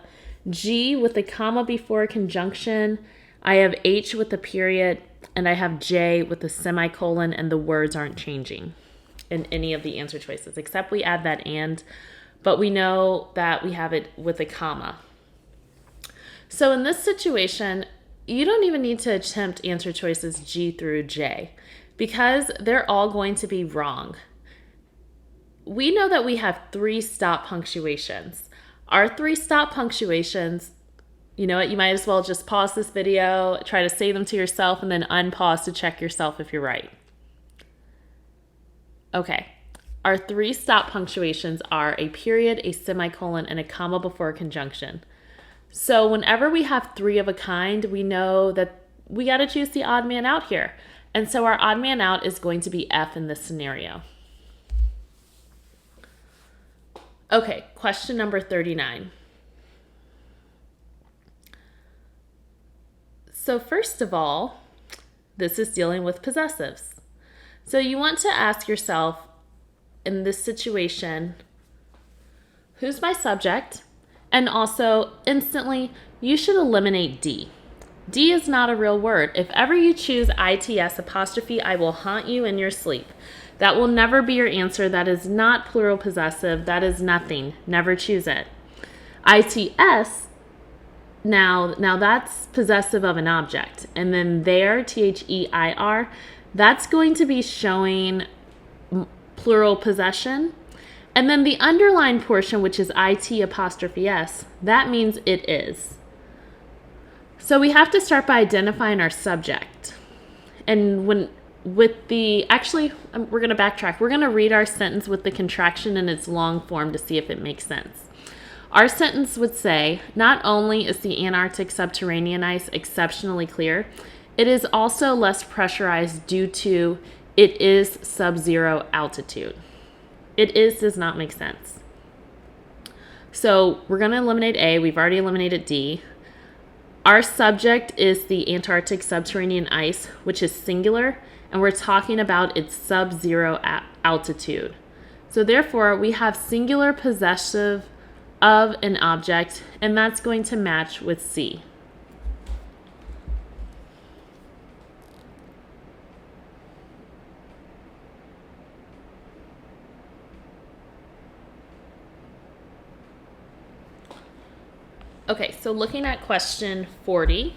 Speaker 1: G with a comma before a conjunction. I have H with a period. And I have J with a semicolon, and the words aren't changing in any of the answer choices, except we add that and, but we know that we have it with a comma. So in this situation, you don't even need to attempt answer choices G through J because they're all going to be wrong. We know that we have 3 stop punctuations. Our 3 stop punctuations, you know what, you might as well just pause this video, try to say them to yourself, and then unpause to check yourself if you're right. Okay, our 3 stop punctuations are a period, a semicolon, and a comma before a conjunction. So whenever we have 3 of a kind, we know that we got to choose the odd man out here. And so our odd man out is going to be F in this scenario. Okay, question number 39. So first of all, this is dealing with possessives. So you want to ask yourself, in this situation, who's my subject? And also, instantly, you should eliminate D. D is not a real word. If ever you choose ITS apostrophe, I will haunt you in your sleep. That will never be your answer. That is not plural possessive. That is nothing. Never choose it. ITS, now that's possessive of an object. And then there, THEIR, that's going to be showing plural possession. And then the underlined portion, which is IT apostrophe S, that means it is. So we have to start by identifying our subject. And we're going to backtrack. We're going to read our sentence with the contraction in its long form to see if it makes sense. Our sentence would say, not only is the Antarctic subterranean ice exceptionally clear, it is also less pressurized due to it is sub-zero altitude. It is does not make sense. So we're going to eliminate A. We've already eliminated D. Our subject is the Antarctic subterranean ice, which is singular, and we're talking about its sub-zero altitude. So therefore, we have singular possessive of an object, and that's going to match with C. Okay, so looking at question 40.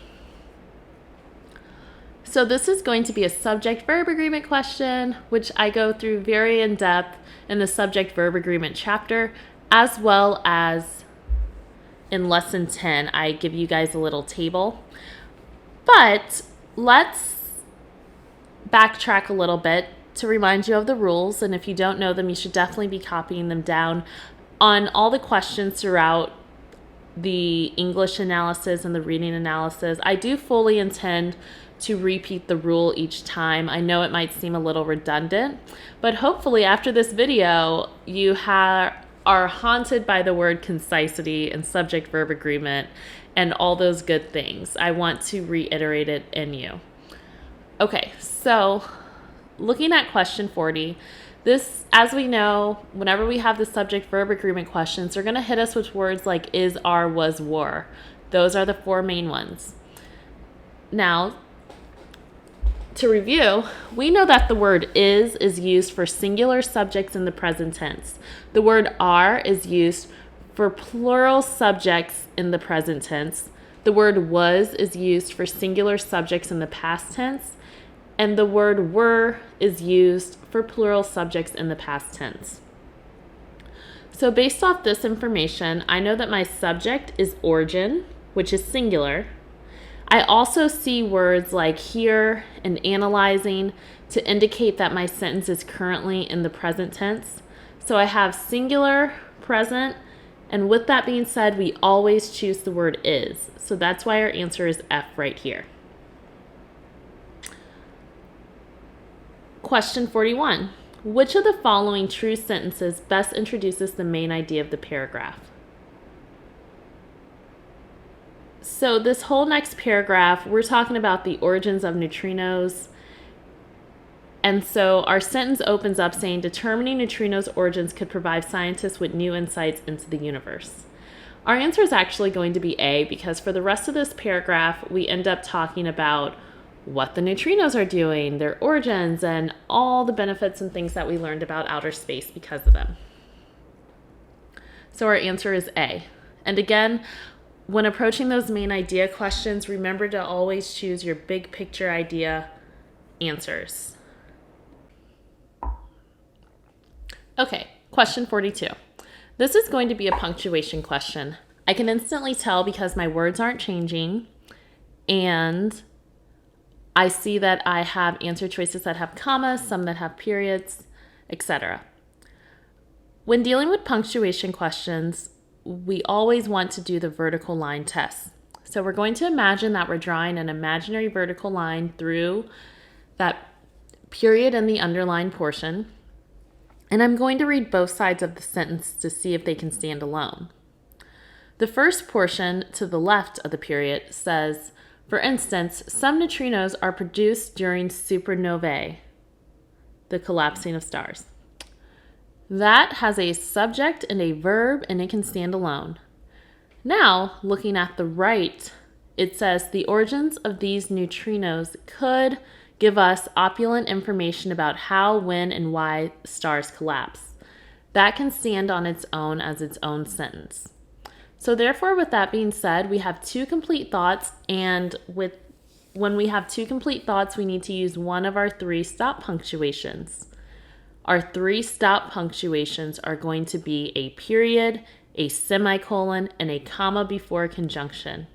Speaker 1: So this is going to be a subject-verb agreement question, which I go through very in-depth in the subject-verb agreement chapter, as well as in lesson 10, I give you guys a little table. But let's backtrack a little bit to remind you of the rules, and if you don't know them, you should definitely be copying them down on all the questions throughout the English analysis and the reading analysis. I do fully intend to repeat the rule each time. I know it might seem a little redundant, but hopefully after this video, you are haunted by the word concisity and subject-verb agreement and all those good things. I want to reiterate it in you. Okay, so looking at question 40, this, as we know, whenever we have the subject-verb agreement questions, they're going to hit us with words like is, are, was, were. Those are the four main ones. Now, to review, we know that the word is used for singular subjects in the present tense. The word are is used for plural subjects in the present tense. The word was is used for singular subjects in the past tense. And the word were is used for plural subjects in the past tense. So based off this information, I know that my subject is origin, which is singular. I also see words like here and analyzing to indicate that my sentence is currently in the present tense. So I have singular, present, and with that being said, we always choose the word is. So that's why our answer is F right here. Question 41. Which of the following true sentences best introduces the main idea of the paragraph? So this whole next paragraph, we're talking about the origins of neutrinos. And so our sentence opens up saying, determining neutrinos' origins could provide scientists with new insights into the universe. Our answer is actually going to be A, because for the rest of this paragraph, we end up talking about what the neutrinos are doing, their origins, and all the benefits and things that we learned about outer space because of them. So our answer is A. And again, when approaching those main idea questions, remember to always choose your big picture idea answers. Okay, question 42. This is going to be a punctuation question. I can instantly tell because my words aren't changing, and I see that I have answer choices that have commas, some that have periods, etc. When dealing with punctuation questions, we always want to do the vertical line test. So we're going to imagine that we're drawing an imaginary vertical line through that period in the underlined portion. And I'm going to read both sides of the sentence to see if they can stand alone. The first portion to the left of the period says, for instance, some neutrinos are produced during supernovae, the collapsing of stars. That has a subject and a verb, and it can stand alone. Now, looking at the right, it says the origins of these neutrinos could give us opulent information about how, when, and why stars collapse. That can stand on its own as its own sentence. So therefore, with that being said, we have two complete thoughts, and when we have two complete thoughts, we need to use one of our three stop punctuations. Our three stop punctuations are going to be a period, a semicolon, and a comma before a conjunction.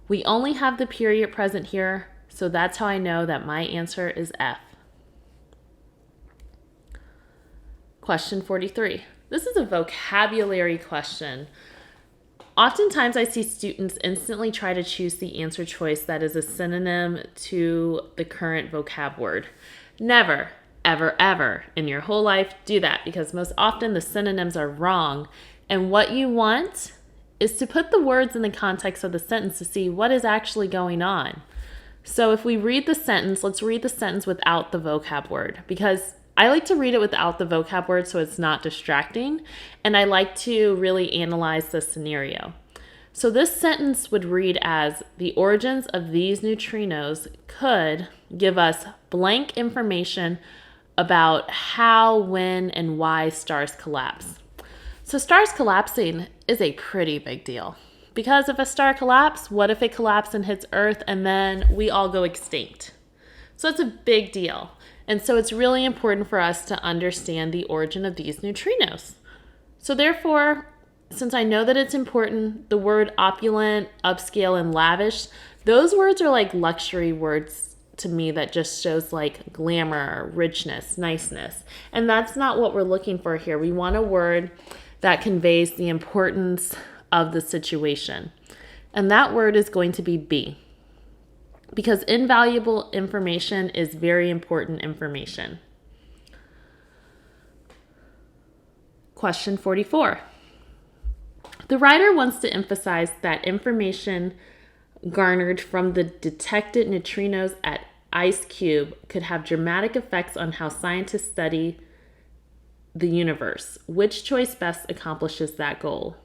Speaker 1: We only have the period present here, so that's how I know that my answer is F. Question 43. This is a vocabulary question. Oftentimes I see students instantly try to choose the answer choice that is a synonym to the current vocab word. Never. ever, ever in your whole life do that, because most often the synonyms are wrong. And what you want is to put the words in the context of the sentence to see what is actually going on. So if we read the sentence, let's read the sentence without the vocab word, because I like to read it without the vocab word so it's not distracting, and I like to really analyze the scenario. So this sentence would read as, the origins of these neutrinos could give us blank information about how, when, and why stars collapse. So stars collapsing is a pretty big deal, because if a star collapses, what if it collapses and hits Earth and then we all go extinct? So it's a big deal. And so it's really important for us to understand the origin of these neutrinos. So therefore, since I know that it's important, the word opulent, upscale, and lavish, those words are like luxury words to me that just shows like glamour, richness, niceness. And that's not what we're looking for here. We want a word that conveys the importance of the situation. And that word is going to be B, because invaluable information is very important information. Question 44. The writer wants to emphasize that information garnered from the detected neutrinos at IceCube could have dramatic effects on how scientists study the universe. Which choice best accomplishes that goal?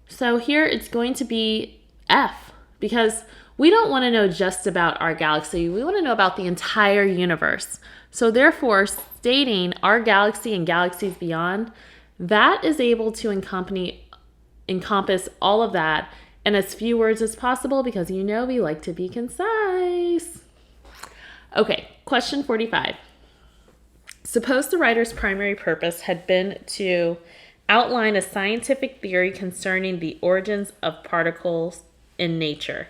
Speaker 1: So here it's going to be F, because we don't want to know just about our galaxy. We want to know about the entire universe. So therefore, stating our galaxy and galaxies beyond, that is able to encompass all of that in as few words as possible, because you know we like to be concise. Okay, question 45. Suppose the writer's primary purpose had been to outline a scientific theory concerning the origins of particles in nature.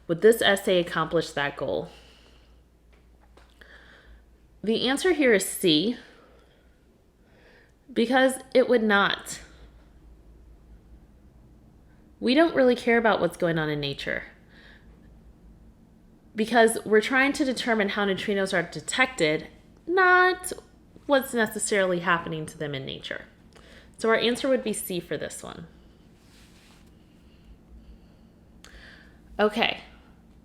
Speaker 1: Would this essay accomplish that goal? The answer here is C, because it would not. We don't really care about what's going on in nature, because we're trying to determine how neutrinos are detected, not what's necessarily happening to them in nature. So our answer would be C for this one. Okay,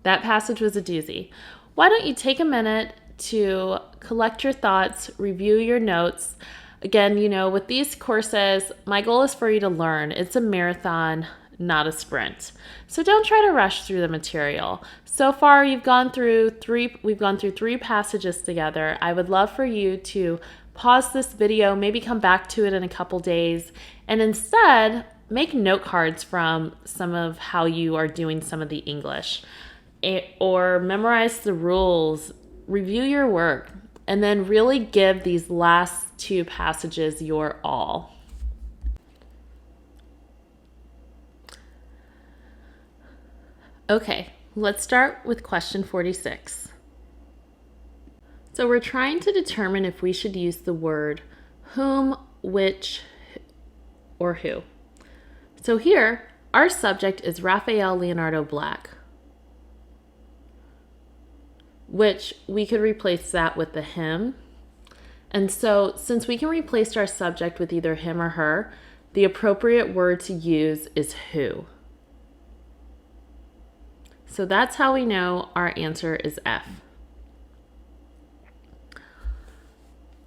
Speaker 1: that passage was a doozy. Why don't you take a minute to collect your thoughts, review your notes. Again, with these courses, my goal is for you to learn. It's a marathon, not a sprint. So don't try to rush through the material. So far, we've gone through three passages together. I would love for you to pause this video, maybe come back to it in a couple days, and instead make note cards from some of how you are doing some of the English, or memorize the rules, review your work, and then really give these last two passages your all. Okay, let's start with question 46. So we're trying to determine if we should use the word whom, which, or who. So here, our subject is Raphael Leonardo Black, which we could replace that with the him. And so since we can replace our subject with either him or her, the appropriate word to use is who. So that's how we know our answer is F.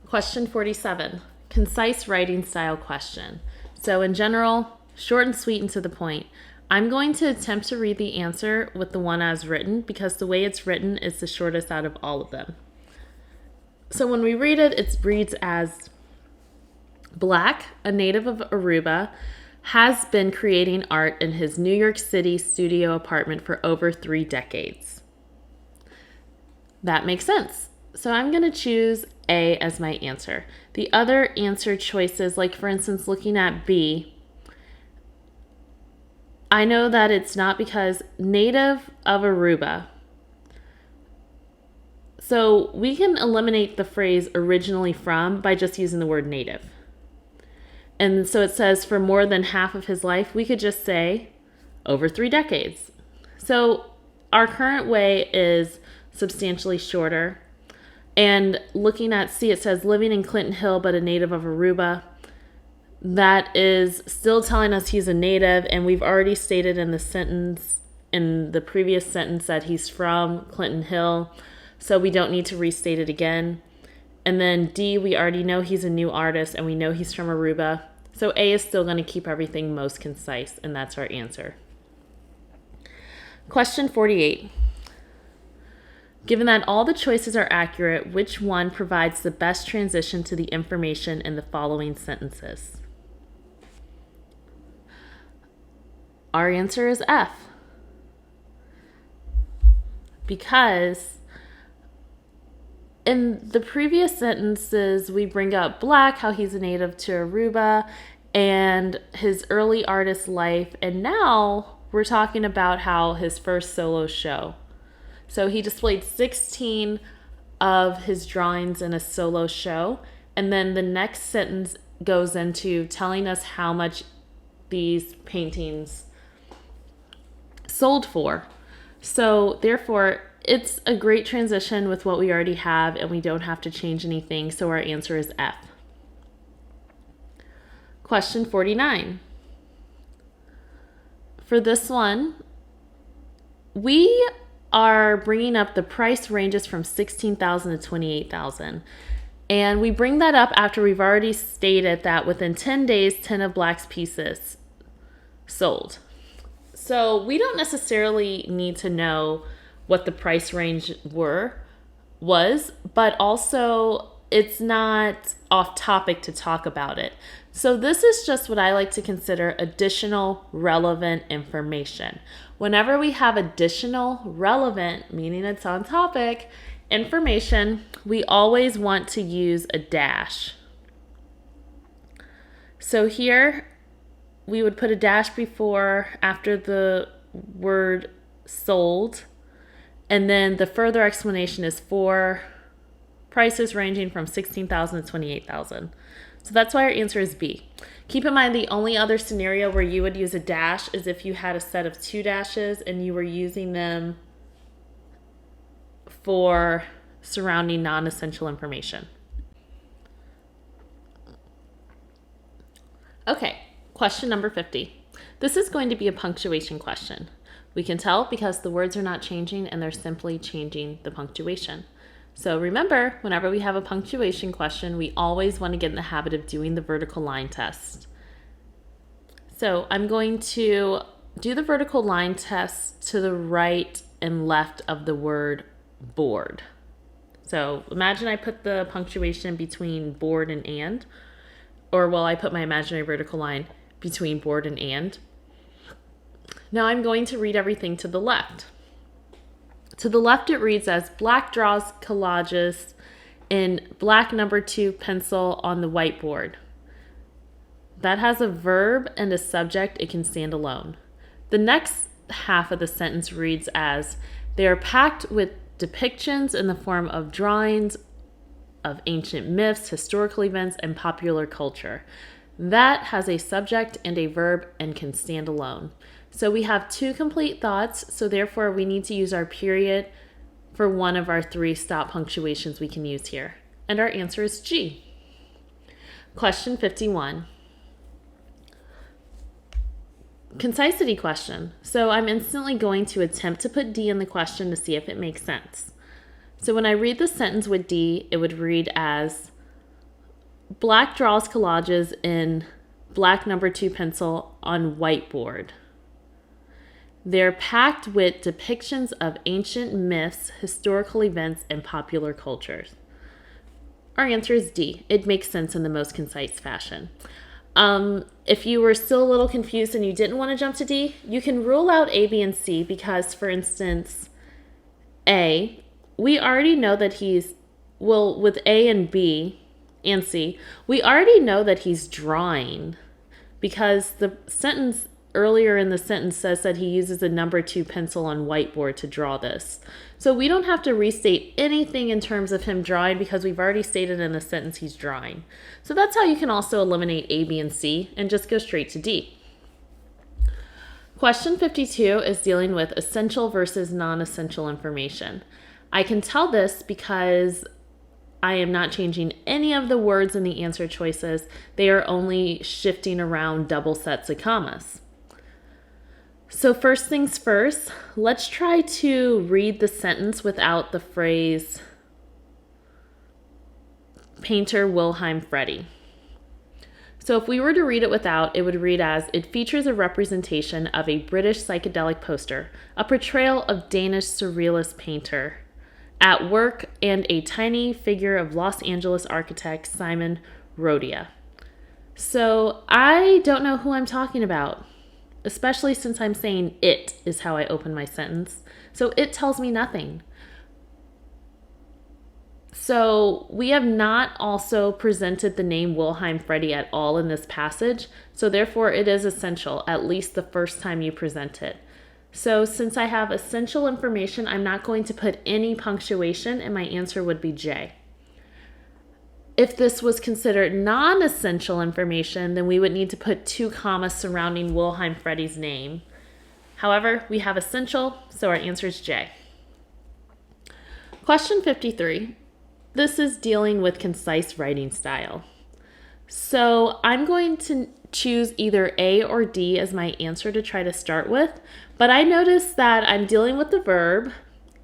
Speaker 1: Question 47, concise writing style question. So in general, short and sweet and to the point. I'm going to attempt to read the answer with the one as written, because the way it's written is the shortest out of all of them. So when we read it, it reads as, Black, a native of Aruba, has been creating art in his New York City studio apartment for over 3 decades. That makes sense. So I'm going to choose A as my answer. The other answer choices, like for instance, looking at B, I know that it's not because native of Aruba. So we can eliminate the phrase originally from by just using the word native. And so it says for more than half of his life, we could just say over 3 decades. So our current way is substantially shorter. And looking at C, it says living in Clinton Hill, but a native of Aruba. That is still telling us he's a native, and we've already stated in the previous sentence that he's from Clinton Hill, so we don't need to restate it again. And then D, we already know he's a new artist, and we know he's from Aruba. So A is still going to keep everything most concise, and that's our answer. Question 48. Given that all the choices are accurate, which one provides the best transition to the information in the following sentences? Our answer is F. Because in the previous sentences, we bring up Black, how he's a native to Aruba, and his early artist life. And now we're talking about how his first solo show. So he displayed 16 of his drawings in a solo show. And then the next sentence goes into telling us how much these paintings sold for. So therefore, it's a great transition with what we already have, and we don't have to change anything. So our answer is F. Question 49. For this one, we are bringing up the price ranges from $16,000 to $28,000. And we bring that up after we've already stated that within 10 days, 10 of Black's pieces sold. So we don't necessarily need to know what the price range was, but also it's not off topic to talk about it. So this is just what I like to consider additional relevant information. Whenever we have additional relevant, meaning it's on topic, information, we always want to use a dash. So here we would put a dash after the word sold, and then the further explanation is for prices ranging from $16,000 to $28,000. So that's why our answer is B. Keep in mind the only other scenario where you would use a dash is if you had a set of 2 dashes and you were using them for surrounding non-essential information. Okay, question number 50. This is going to be a punctuation question. We can tell because the words are not changing and they're simply changing the punctuation. So remember, whenever we have a punctuation question, we always want to get in the habit of doing the vertical line test. So I'm going to do the vertical line test to the right and left of the word board. So imagine I put the punctuation between board and, or I put my imaginary vertical line between board and. Now I'm going to read everything to the left. To the left, it reads as Black draws collages in black number 2 pencil on the whiteboard. That has a verb and a subject. It can stand alone. The next half of the sentence reads as they are packed with depictions in the form of drawings of ancient myths, historical events, and popular culture. That has a subject and a verb and can stand alone. So we have 2 complete thoughts, so therefore we need to use our period for one of our 3 stop punctuations we can use here. And our answer is G. Question 51. Concisity question. So I'm instantly going to attempt to put D in the question to see if it makes sense. So when I read the sentence with D, it would read as Black draws collages in black number 2 pencil on whiteboard. They're packed with depictions of ancient myths, historical events, and popular cultures. Our answer is D. It makes sense in the most concise fashion. If you were still a little confused and you didn't want to jump to D, you can rule out A, B, and C because, for instance, A, we already know that with A and B and C, we already know that he's drawing because the sentence earlier in the sentence says that he uses a number 2 pencil on whiteboard to draw this. So we don't have to restate anything in terms of him drawing because we've already stated in the sentence he's drawing. So that's how you can also eliminate A, B, and C and just go straight to D. Question 52 is dealing with essential versus non-essential information. I can tell this because I am not changing any of the words in the answer choices. They are only shifting around double sets of commas. So first things first, let's try to read the sentence without the phrase painter Wilhelm Fredi. So if we were to read it without, it would read as, it features a representation of a British psychedelic poster, a portrayal of Danish surrealist painter at work, and a tiny figure of Los Angeles architect Simon Rodia. So I don't know who I'm talking about, especially since I'm saying it is how I open my sentence. So it tells me nothing. So we have not also presented the name Wilhelm Fredi at all in this passage. So therefore it is essential, at least the first time you present it. So since I have essential information, I'm not going to put any punctuation, and my answer would be J. If this was considered non-essential information, then we would need to put 2 commas surrounding Wilhelm Fredi's name. However, we have essential, so our answer is J. Question 53. This is dealing with concise writing style. So I'm going to choose either A or D as my answer to try to start with, but I noticed that I'm dealing with the verb,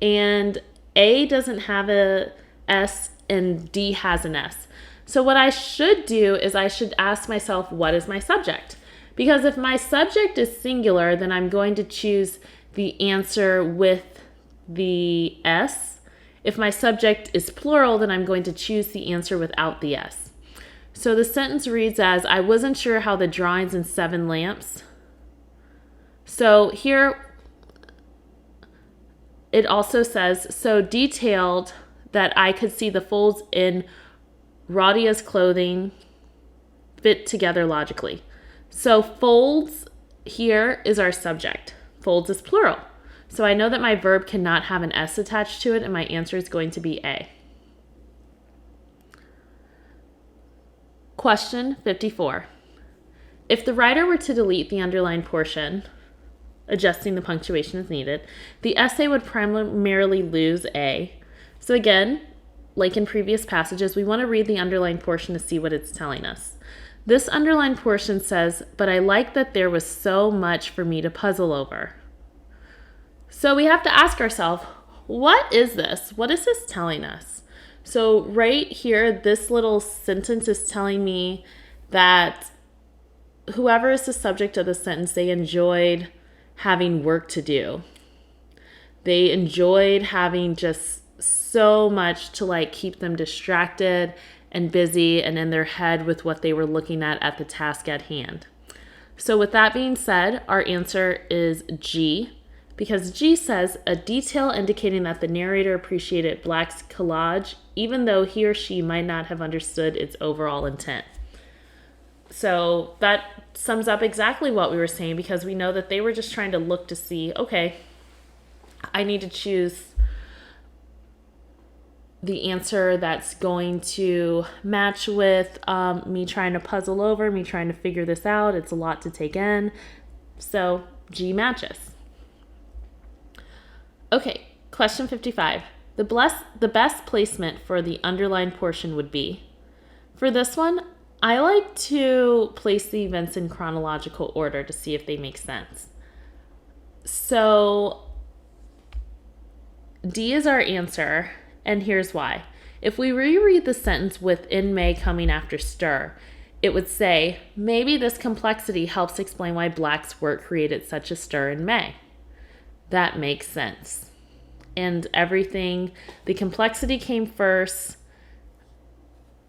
Speaker 1: and A doesn't have a S and D has an S. So what I should do is I should ask myself, what is my subject? Because if my subject is singular, then I'm going to choose the answer with the S. If my subject is plural, then I'm going to choose the answer without the S. So the sentence reads as, I wasn't sure how the drawings in 7 lamps. So here it also says, so detailed that I could see the folds in Rodia's clothing fit together logically. So folds here is our subject. Folds is plural. So I know that my verb cannot have an S attached to it, and my answer is going to be A. Question 54. If the writer were to delete the underlined portion, adjusting the punctuation as needed, the essay would primarily lose A. So again, like in previous passages, we want to read the underlined portion to see what it's telling us. This underlined portion says, but I like that there was so much for me to puzzle over. So we have to ask ourselves, what is this? What is this telling us? So right here, this little sentence is telling me that whoever is the subject of the sentence, they enjoyed having work to do. They enjoyed having just so much to keep them distracted and busy and in their head with what they were looking at the task at hand. So with that being said, our answer is G, because G says a detail indicating that the narrator appreciated Black's collage, even though he or she might not have understood its overall intent. So that sums up exactly what we were saying, because we know that they were just trying to look to see, okay, I need to choose the answer that's going to match with me trying to puzzle over, me trying to figure this out. It's a lot to take in. So G matches. Okay, question 55. The best placement for the underlined portion would be, for this one, I like to place the events in chronological order to see if they make sense. So D is our answer, and here's why. If we reread the sentence with in May coming after stir, it would say, maybe this complexity helps explain why Black's work created such a stir in May. That makes sense. And everything, the complexity came first,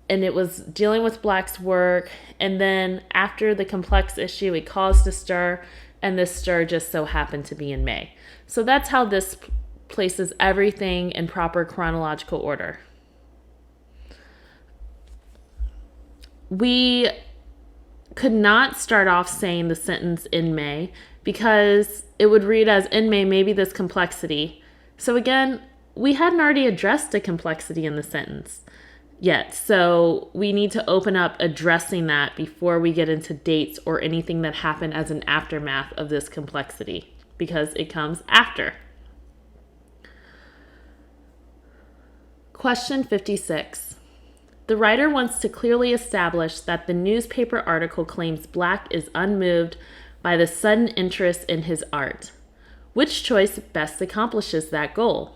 Speaker 1: and it was dealing with Black's work, and then after the complex issue, it caused a stir, and this stir just so happened to be in May. So that's how this places everything in proper chronological order. We could not start off saying the sentence in May, because it would read as in May, maybe this complexity. So again, we hadn't already addressed a complexity in the sentence yet. So we need to open up addressing that before we get into dates or anything that happened as an aftermath of this complexity, because it comes after. Question 56. The writer wants to clearly establish that the newspaper article claims Black is unmoved by the sudden interest in his art. Which choice best accomplishes that goal?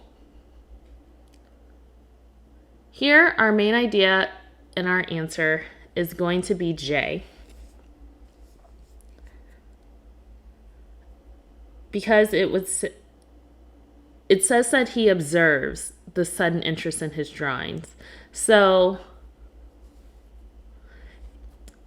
Speaker 1: Here, our main idea in our answer is going to be J, because it says that he observes the sudden interest in his drawings. So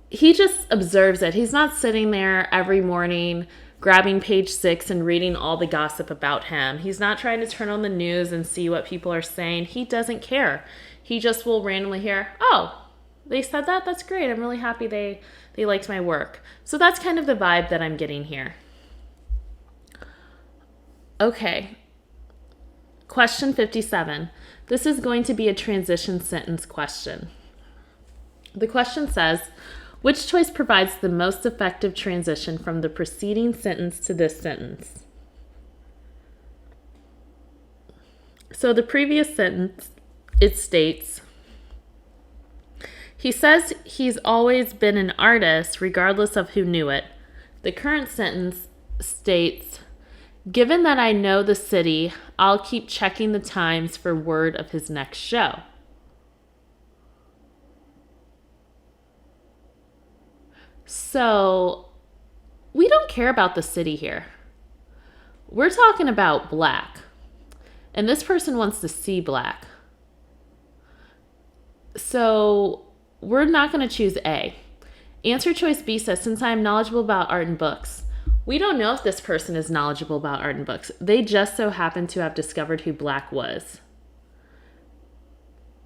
Speaker 1: he just observes it. He's not sitting there every morning grabbing page 6 and reading all the gossip about him. He's not trying to turn on the news and see what people are saying. He doesn't care. He just will randomly hear, oh, they said that? That's great. I'm really happy they liked my work. So that's kind of the vibe that I'm getting here. Okay. Question 57. This is going to be a transition sentence question. The question says, which choice provides the most effective transition from the preceding sentence to this sentence? So the previous sentence, it states, he says he's always been an artist regardless of who knew it. The current sentence states, given that I know the city, I'll keep checking the Times for word of his next show. So, we don't care about the city here. We're talking about Black. And this person wants to see Black. So, we're not going to choose A. Answer choice B says, since I am knowledgeable about art and books. We don't know if this person is knowledgeable about art and books. They just so happen to have discovered who Black was.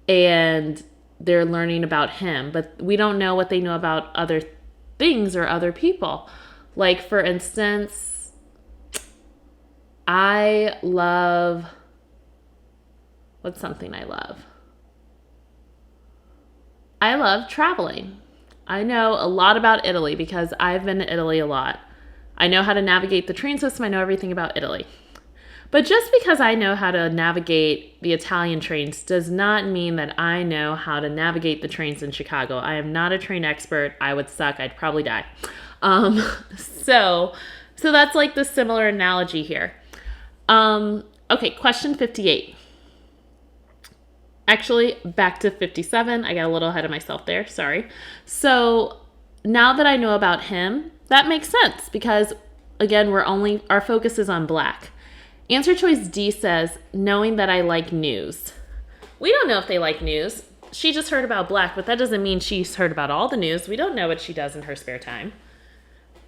Speaker 1: And they're learning about him. But we don't know what they know about other things or other people. Like, for instance, what's something I love? I love traveling. I know a lot about Italy because I've been to Italy a lot. I know how to navigate the train system. I know everything about Italy. But just because I know how to navigate the Italian trains does not mean that I know how to navigate the trains in Chicago. I am not a train expert. I would suck. I'd probably die. So that's like the similar analogy here. Okay, question 58. Actually, back to 57. I got a little ahead of myself there. Sorry. So now that I know about him, that makes sense because, again, our focus is on Black. Answer choice D says, knowing that I like news. We don't know if they like news. She just heard about Black, but that doesn't mean she's heard about all the news. We don't know what she does in her spare time.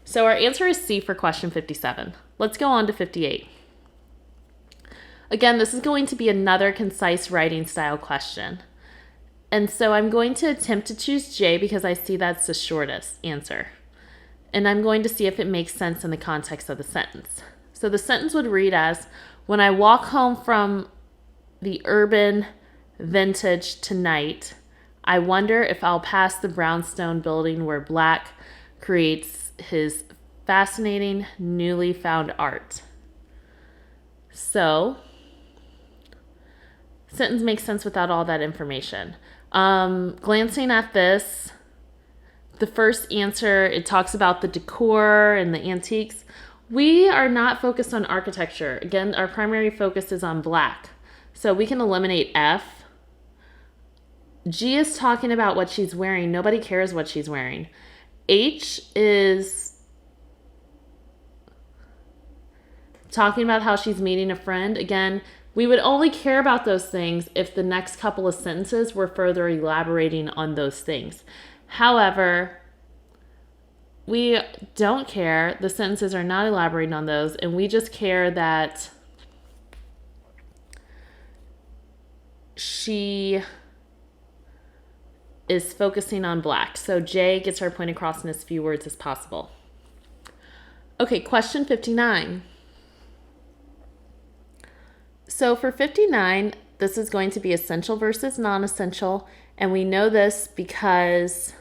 Speaker 1: So our answer is C for question 57. Let's go on to 58. Again, this is going to be another concise writing style question. And so I'm going to attempt to choose J because I see that's the shortest answer. And I'm going to see if it makes sense in the context of the sentence. So the sentence would read as, when I walk home from the urban vintage tonight, I wonder if I'll pass the brownstone building where Black creates his fascinating newly found art. So, sentence makes sense without all that information. Glancing at this, the first answer, it talks about the decor and the antiques. We are not focused on architecture. Again, our primary focus is on Black. So we can eliminate F. G is talking about what she's wearing. Nobody cares what she's wearing. H is talking about how she's meeting a friend. Again, we would only care about those things if the next couple of sentences were further elaborating on those things. However, we don't care. The sentences are not elaborating on those, and we just care that she is focusing on Black. So J gets her point across in as few words as possible. Okay, question 59. So for 59, this is going to be essential versus non-essential, and we know this because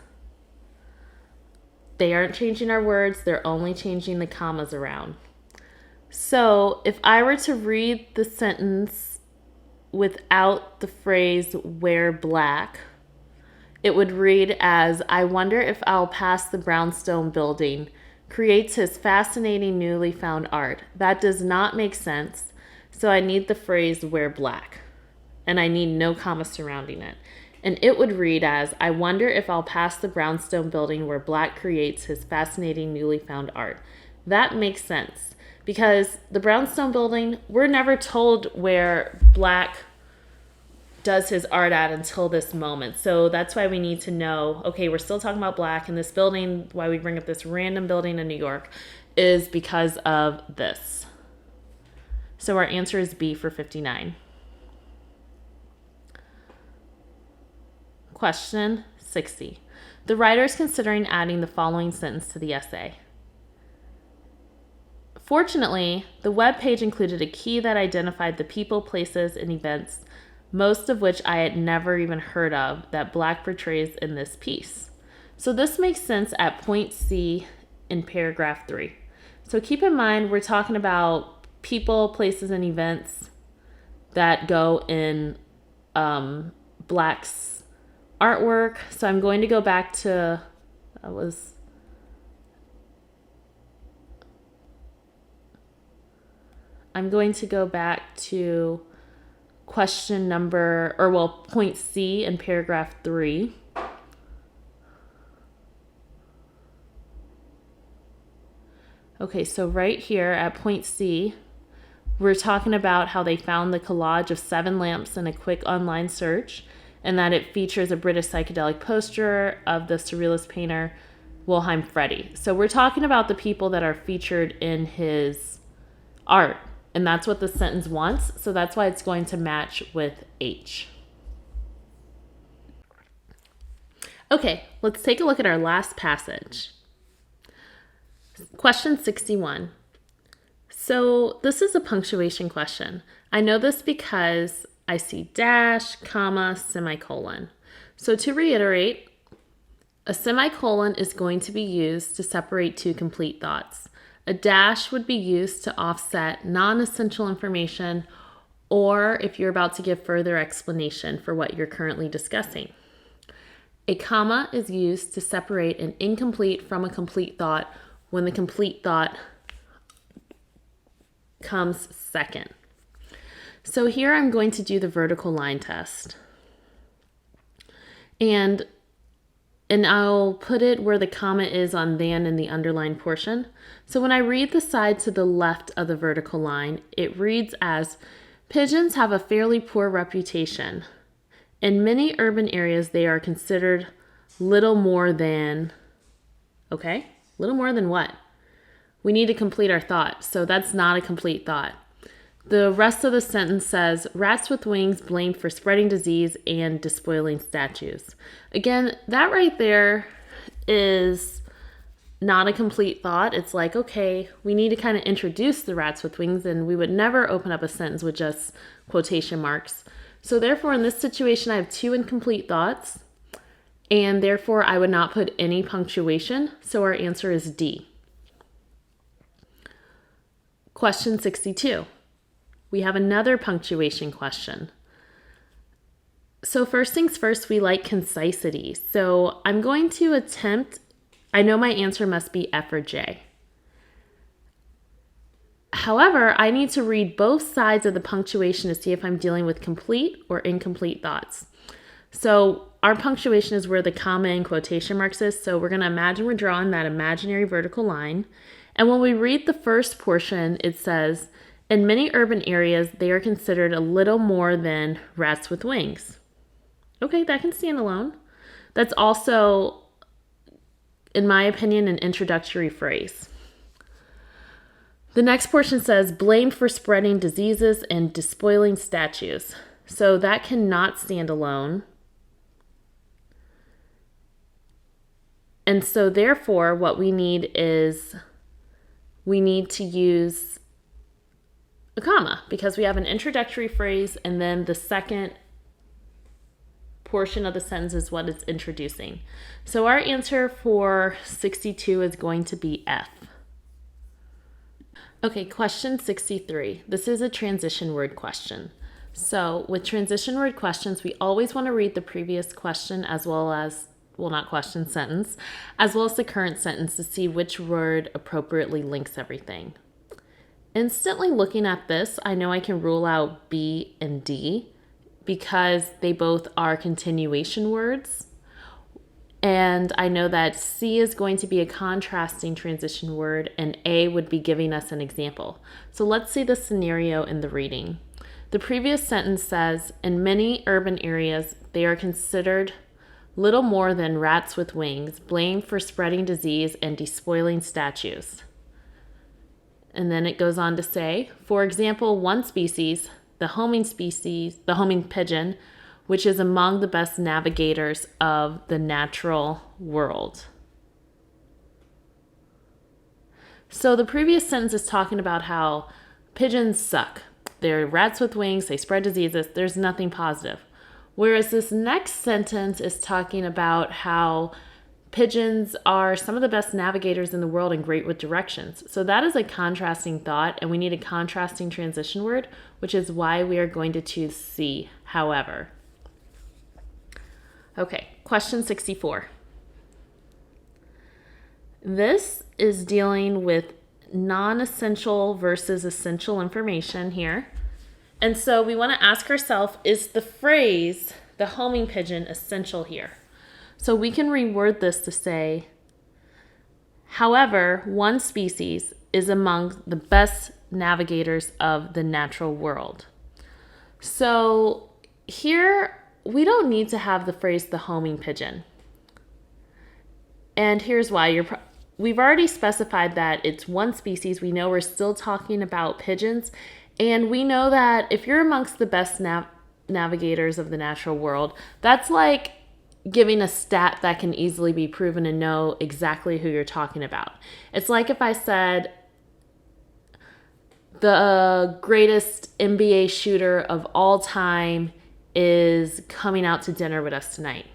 Speaker 1: they aren't changing our words, they're only changing the commas around. So if I were to read the sentence without the phrase wear black, it would read as, I wonder if I'll pass the brownstone building, creates his fascinating newly found art. That does not make sense, so I need the phrase wear black, and I need no comma surrounding it. And it would read as, I wonder if I'll pass the brownstone building where black creates his fascinating newly found art. That makes sense, because the brownstone building, we're never told where black does his art at until this moment. So that's why we need to know, okay, we're still talking about black, and this building, why we bring up this random building in New York, is because of this. So our answer is B for 59. Question 60. The writer is considering adding the following sentence to the essay. Fortunately, the web page included a key that identified the people, places, and events, most of which I had never even heard of, that black portrays in this piece. So this makes sense at point C in paragraph 3. So keep in mind, we're talking about people, places, and events that go in black's artwork. So I'm going to go back to, I'm going to go back to question number, point C in paragraph 3. Okay, so right here at point C, we're talking about how they found the collage of 7 lamps in a quick online search, and that it features a British psychedelic poster of the surrealist painter Wilhelm Freddy. So we're talking about the people that are featured in his art. And that's what the sentence wants, so that's why it's going to match with H. Okay, let's take a look at our last passage. Question 61. So this is a punctuation question. I know this because I see dash, comma, semicolon. So to reiterate, a semicolon is going to be used to separate two complete thoughts. A dash would be used to offset non-essential information, or if you're about to give further explanation for what you're currently discussing. A comma is used to separate an incomplete from a complete thought when the complete thought comes second. So here I'm going to do the vertical line test. And I'll put it where the comma is on than in the underlined portion. So when I read the side to the left of the vertical line, it reads as, pigeons have a fairly poor reputation. In many urban areas, they are considered little more than, okay, little more than what? We need to complete our thought, so that's not a complete thought. The rest of the sentence says, rats with wings blamed for spreading disease and despoiling statues. Again, that right there is not a complete thought. It's like, okay, we need to kind of introduce the rats with wings, and we would never open up a sentence with just quotation marks. So therefore, in this situation, I have 2 incomplete thoughts, and therefore I would not put any punctuation. So our answer is D. Question 62. We have another punctuation question. So first things first, we like concisity. So I'm going to attempt, I know my answer must be F or J. However, I need to read both sides of the punctuation to see if I'm dealing with complete or incomplete thoughts. So our punctuation is where the comma and quotation marks is. So we're going to imagine we're drawing that imaginary vertical line. And when we read the first portion, it says, in many urban areas, they are considered a little more than rats with wings. Okay, that can stand alone. That's also, in my opinion, an introductory phrase. The next portion says, blamed for spreading diseases and despoiling statues. So that cannot stand alone. And so therefore, what we need is, we need to use a comma, because we have an introductory phrase, and then the second portion of the sentence is what it's introducing. So our answer for 62 is going to be F. Okay, question 63. This is a transition word question. So with transition word questions, we always want to read the previous question as well as, well, not question, sentence, as well as the current sentence to see which word appropriately links everything. Instantly looking at this, I know I can rule out B and D because they both are continuation words. And I know that C is going to be a contrasting transition word and A would be giving us an example. So let's see the scenario in the reading. The previous sentence says, in many urban areas, they are considered little more than rats with wings, blamed for spreading disease and despoiling statues. And then it goes on to say, for example, one species, the homing pigeon, which is among the best navigators of the natural world. So the previous sentence is talking about how pigeons suck. They're rats with wings, they spread diseases, there's nothing positive. Whereas this next sentence is talking about how pigeons are some of the best navigators in the world and great with directions. So that is a contrasting thought, and we need a contrasting transition word, which is why we are going to choose C, however. Okay, question 64. This is dealing with non-essential versus essential information here. And so we want to ask ourselves, is the phrase, the homing pigeon, essential here? So we can reword this to say, however, one species is among the best navigators of the natural world. So here, we don't need to have the phrase, the homing pigeon. And here's why. We've already specified that it's one species. We know we're still talking about pigeons. And we know that if you're amongst the best navigators of the natural world, that's like giving a stat that can easily be proven and know exactly who you're talking about. It's like if I said the greatest NBA shooter of all time is coming out to dinner with us tonight.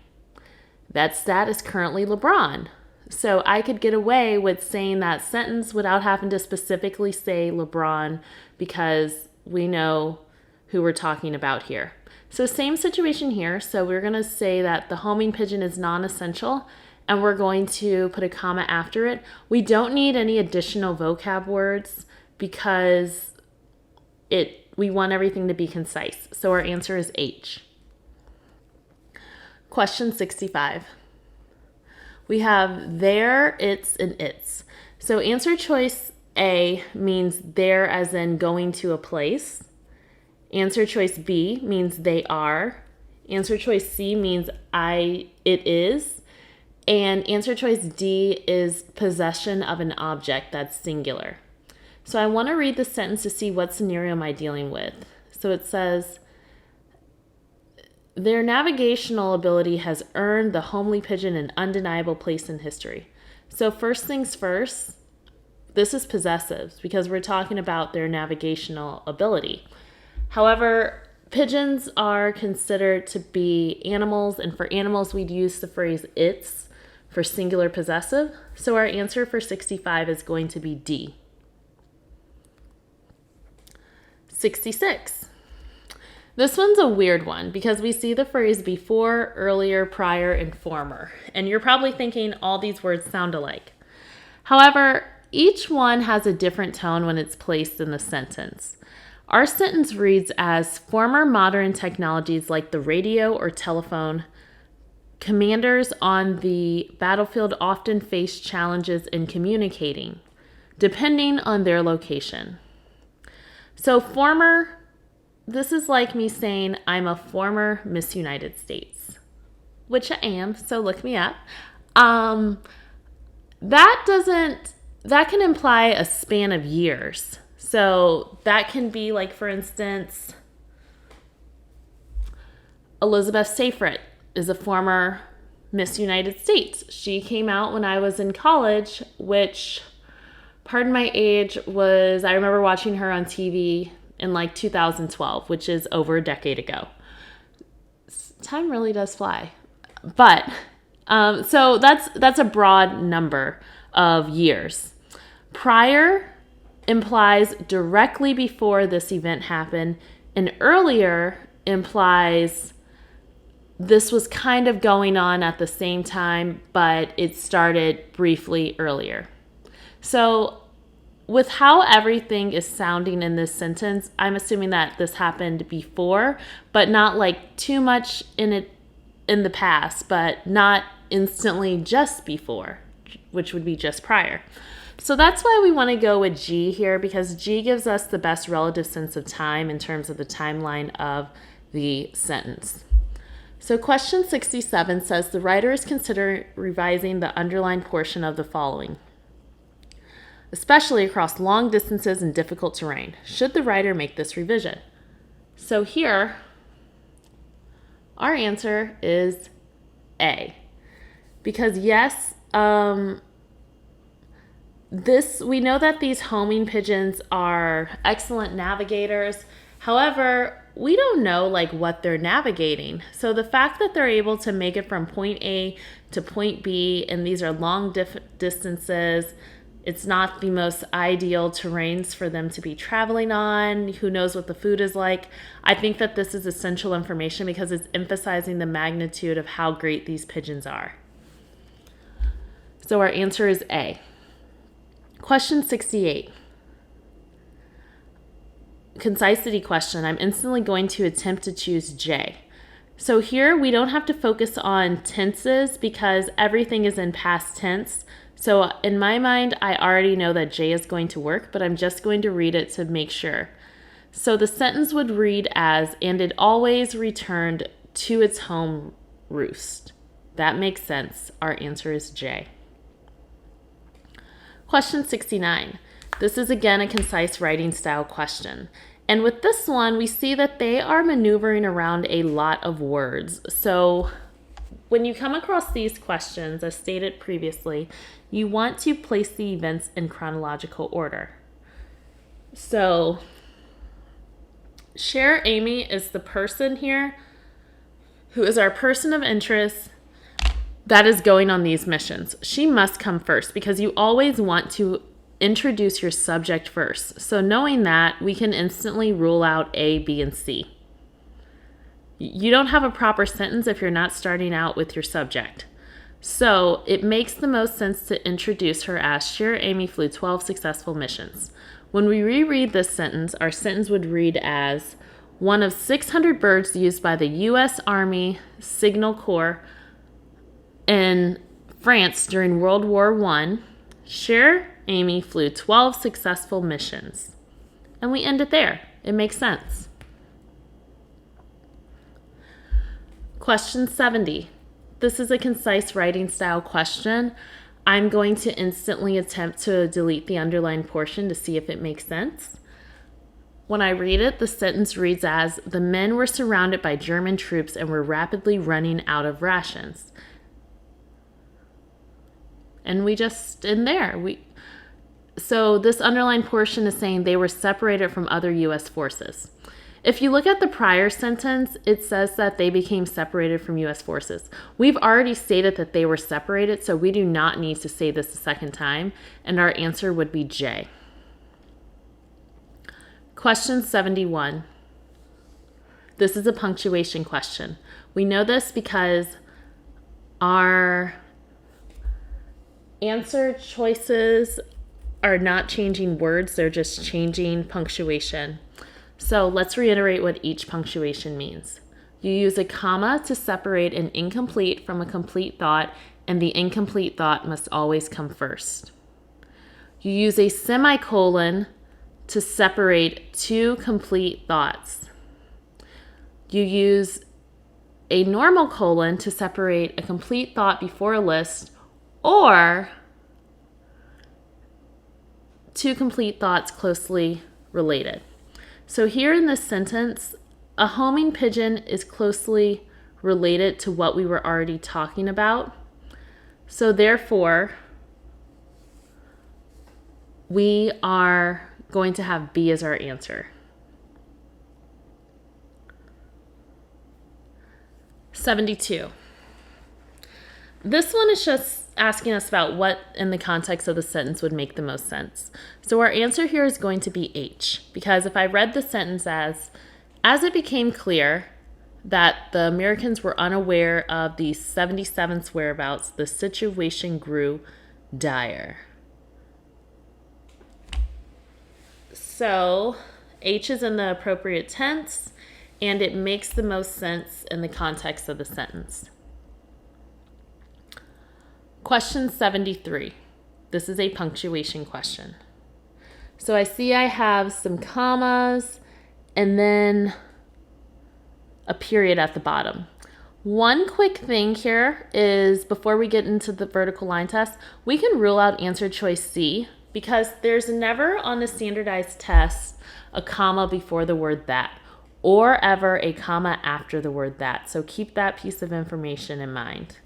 Speaker 1: That stat is currently LeBron. So I could get away with saying that sentence without having to specifically say LeBron because we know who we're talking about here. So same situation here. So we're going to say that the homing pigeon is non-essential and we're going to put a comma after it. We don't need any additional vocab words because we want everything to be concise. So our answer is H. Question 65. We have there, its, and its. So answer choice A means there as in going to a place. Answer choice B means they are. Answer choice C means it is. And answer choice D is possession of an object that's singular. So I want to read the sentence to see what scenario am I dealing with. So it says, their navigational ability has earned the homely pigeon an undeniable place in history. So first things first, this is possessive because we're talking about their navigational ability. However, pigeons are considered to be animals, and for animals, we'd use the phrase its for singular possessive. So our answer for 65 is going to be D. 66. This one's a weird one because we see the phrase before, earlier, prior, and former. And you're probably thinking all these words sound alike. However, each one has a different tone when it's placed in the sentence. Our sentence reads as former modern technologies like the radio or telephone. Commanders on the battlefield often face challenges in communicating, depending on their location. So former, this is like me saying I'm a former Miss United States, which I am, so look me up. That can imply a span of years. So that can be like, for instance, Elizabeth Seyfried is a former Miss United States. She came out when I was in college, which, pardon my age, I remember watching her on TV in like 2012, which is over a decade ago. Time really does fly. But, so that's a broad number of years. Prior implies directly before this event happened And earlier implies this was kind of going on at the same time, but it started briefly earlier. So with how everything is sounding in this sentence, I'm assuming that this happened before, but not like too much in the past, but not instantly just before, which would be just prior. So that's why we want to go with G here, because G gives us the best relative sense of time in terms of the timeline of the sentence. So question 67 says the writer is considering revising the underlined portion of the following, especially across long distances and difficult terrain. Should the writer make this revision? So here, our answer is A. Because yes, we know that these homing pigeons are excellent navigators. However, we don't know like what they're navigating. So the fact that they're able to make it from point A to point B, and these are long distances, it's not the most ideal terrains for them to be traveling on. Who knows what the food is like? I think that this is essential information because it's emphasizing the magnitude of how great these pigeons are. So our answer is A. Question 68. Concisity question. I'm instantly going to attempt to choose J. So here we don't have to focus on tenses because everything is in past tense. So in my mind, I already know that J is going to work, but I'm just going to read it to make sure. So the sentence would read as, and it always returned to its home roost. That makes sense. Our answer is J. Question 69. This is again a concise writing style question. And with this one, we see that they are maneuvering around a lot of words. So when you come across these questions, as stated previously, you want to place the events in chronological order. So Cher Amy is the person here who is our person of interest that is going on these missions. She must come first because you always want to introduce your subject first. So knowing that, we can instantly rule out A, B, and C. You don't have a proper sentence if you're not starting out with your subject. So it makes the most sense to introduce her as Cher Amy flew 12 successful missions. When we reread this sentence, our sentence would read as one of 600 birds used by the U.S. Army Signal Corps in France during World War I, Cher Amy flew 12 successful missions. And we end it there. It makes sense. Question 70. This is a concise writing style question. I'm going to instantly attempt to delete the underlined portion to see if it makes sense. When I read it, the sentence reads as, the men were surrounded by German troops and were rapidly running out of rations. And we just in there. So this underlined portion is saying they were separated from other U.S. forces. If you look at the prior sentence, it says that they became separated from U.S. forces. We've already stated that they were separated, so we do not need to say this a second time, and our answer would be J. Question 71. This is a punctuation question. We know this because our answer choices are not changing words, they're just changing punctuation. So let's reiterate what each punctuation means. You use a comma to separate an incomplete from a complete thought, and the incomplete thought must always come first. You use a semicolon to separate two complete thoughts. You use a normal colon to separate a complete thought before a list, or two complete thoughts closely related. So here in this sentence, a homing pigeon is closely related to what we were already talking about. So therefore, we are going to have B as our answer. 72. This one is just asking us about what in the context of the sentence would make the most sense. So our answer here is going to be H, because if I read the sentence as As it became clear that the Americans were unaware of the 77's whereabouts, the situation grew dire. So H is in the appropriate tense, and it makes the most sense in the context of the sentence. Question 73. This is a punctuation question. So I see I have some commas and then a period at the bottom. One quick thing here is before we get into the vertical line test, we can rule out answer choice C because there's never on a standardized test a comma before the word that or ever a comma after the word that. So keep that piece of information in mind.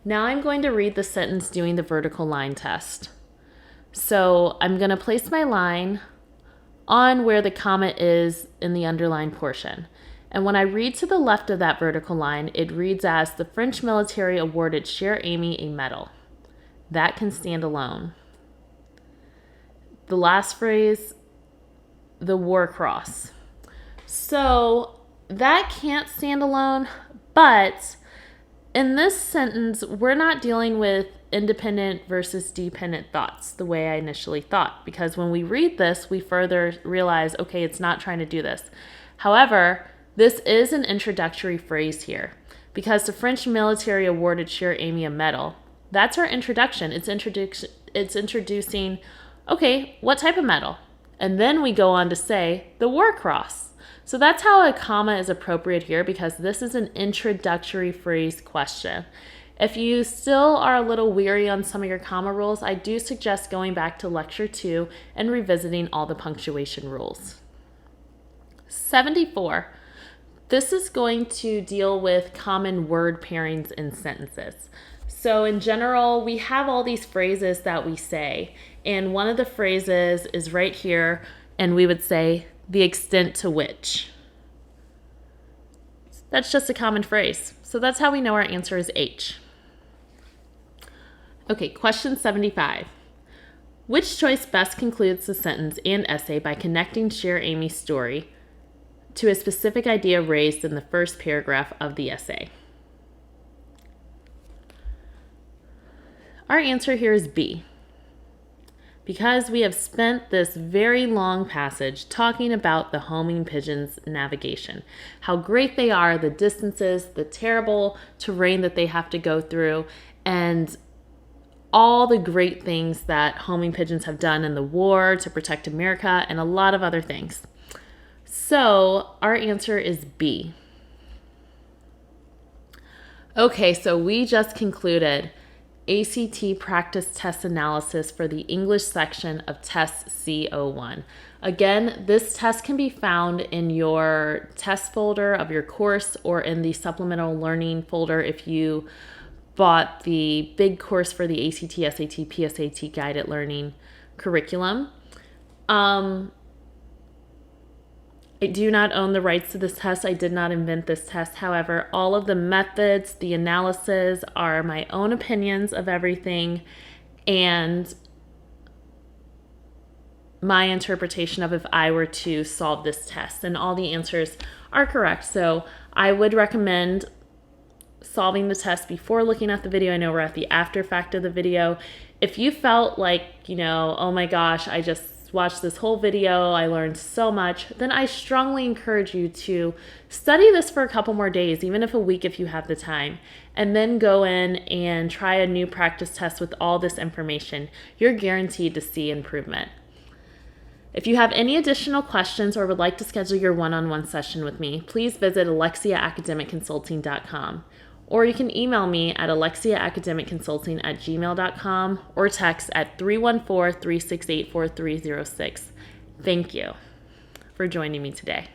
Speaker 1: Now I'm going to read the sentence doing the vertical line test. So I'm going to place my line on where the comma is in the underlined portion. And when I read to the left of that vertical line, it reads as the French military awarded Cher Amy a medal. That can stand alone. The last phrase, the war cross. So that can't stand alone, but in this sentence, we're not dealing with independent versus dependent thoughts the way I initially thought, because when we read this, we further realize, okay, it's not trying to do this. However, this is an introductory phrase here because the French military awarded Cher Amy a medal. That's our introduction. It's introducing, okay, what type of medal? And then we go on to say the war cross. So that's how a comma is appropriate here because this is an introductory phrase question. If you still are a little weary on some of your comma rules, I do suggest going back to lecture 2 and revisiting all the punctuation rules. 74. This is going to deal with common word pairings in sentences. So in general, we have all these phrases that we say, and one of the phrases is right here, and we would say the extent to which. That's just a common phrase. So that's how we know our answer is H. Okay, question 75. Which choice best concludes the sentence and essay by connecting Cher Amy's story to a specific idea raised in the first paragraph of the essay? Our answer here is B, because we have spent this very long passage talking about the homing pigeons' navigation, how great they are, the distances, the terrible terrain that they have to go through, and all the great things that homing pigeons have done in the war to protect America and a lot of other things. So our answer is B. Okay, so we just concluded ACT practice test analysis for the English section of test C01. Again, this test can be found in your test folder of your course or in the supplemental learning folder if you bought the big course for the ACT, SAT, PSAT guided learning curriculum. I do not own the rights to this test. I did not invent this test. However, all of the methods, the analysis are my own opinions of everything and my interpretation of if I were to solve this test. And all the answers are correct. So I would recommend solving the test before looking at the video. I know we're at the after fact of the video. If you felt like, oh my gosh, I just watched this whole video, I learned so much, then I strongly encourage you to study this for a couple more days, even if a week if you have the time, and then go in and try a new practice test with all this information. You're guaranteed to see improvement. If you have any additional questions or would like to schedule your one-on-one session with me, please visit alexiaacademicconsulting.com. Or you can email me at alexiaacademicconsulting@gmail.com or text at 314-368-4306. Thank you for joining me today.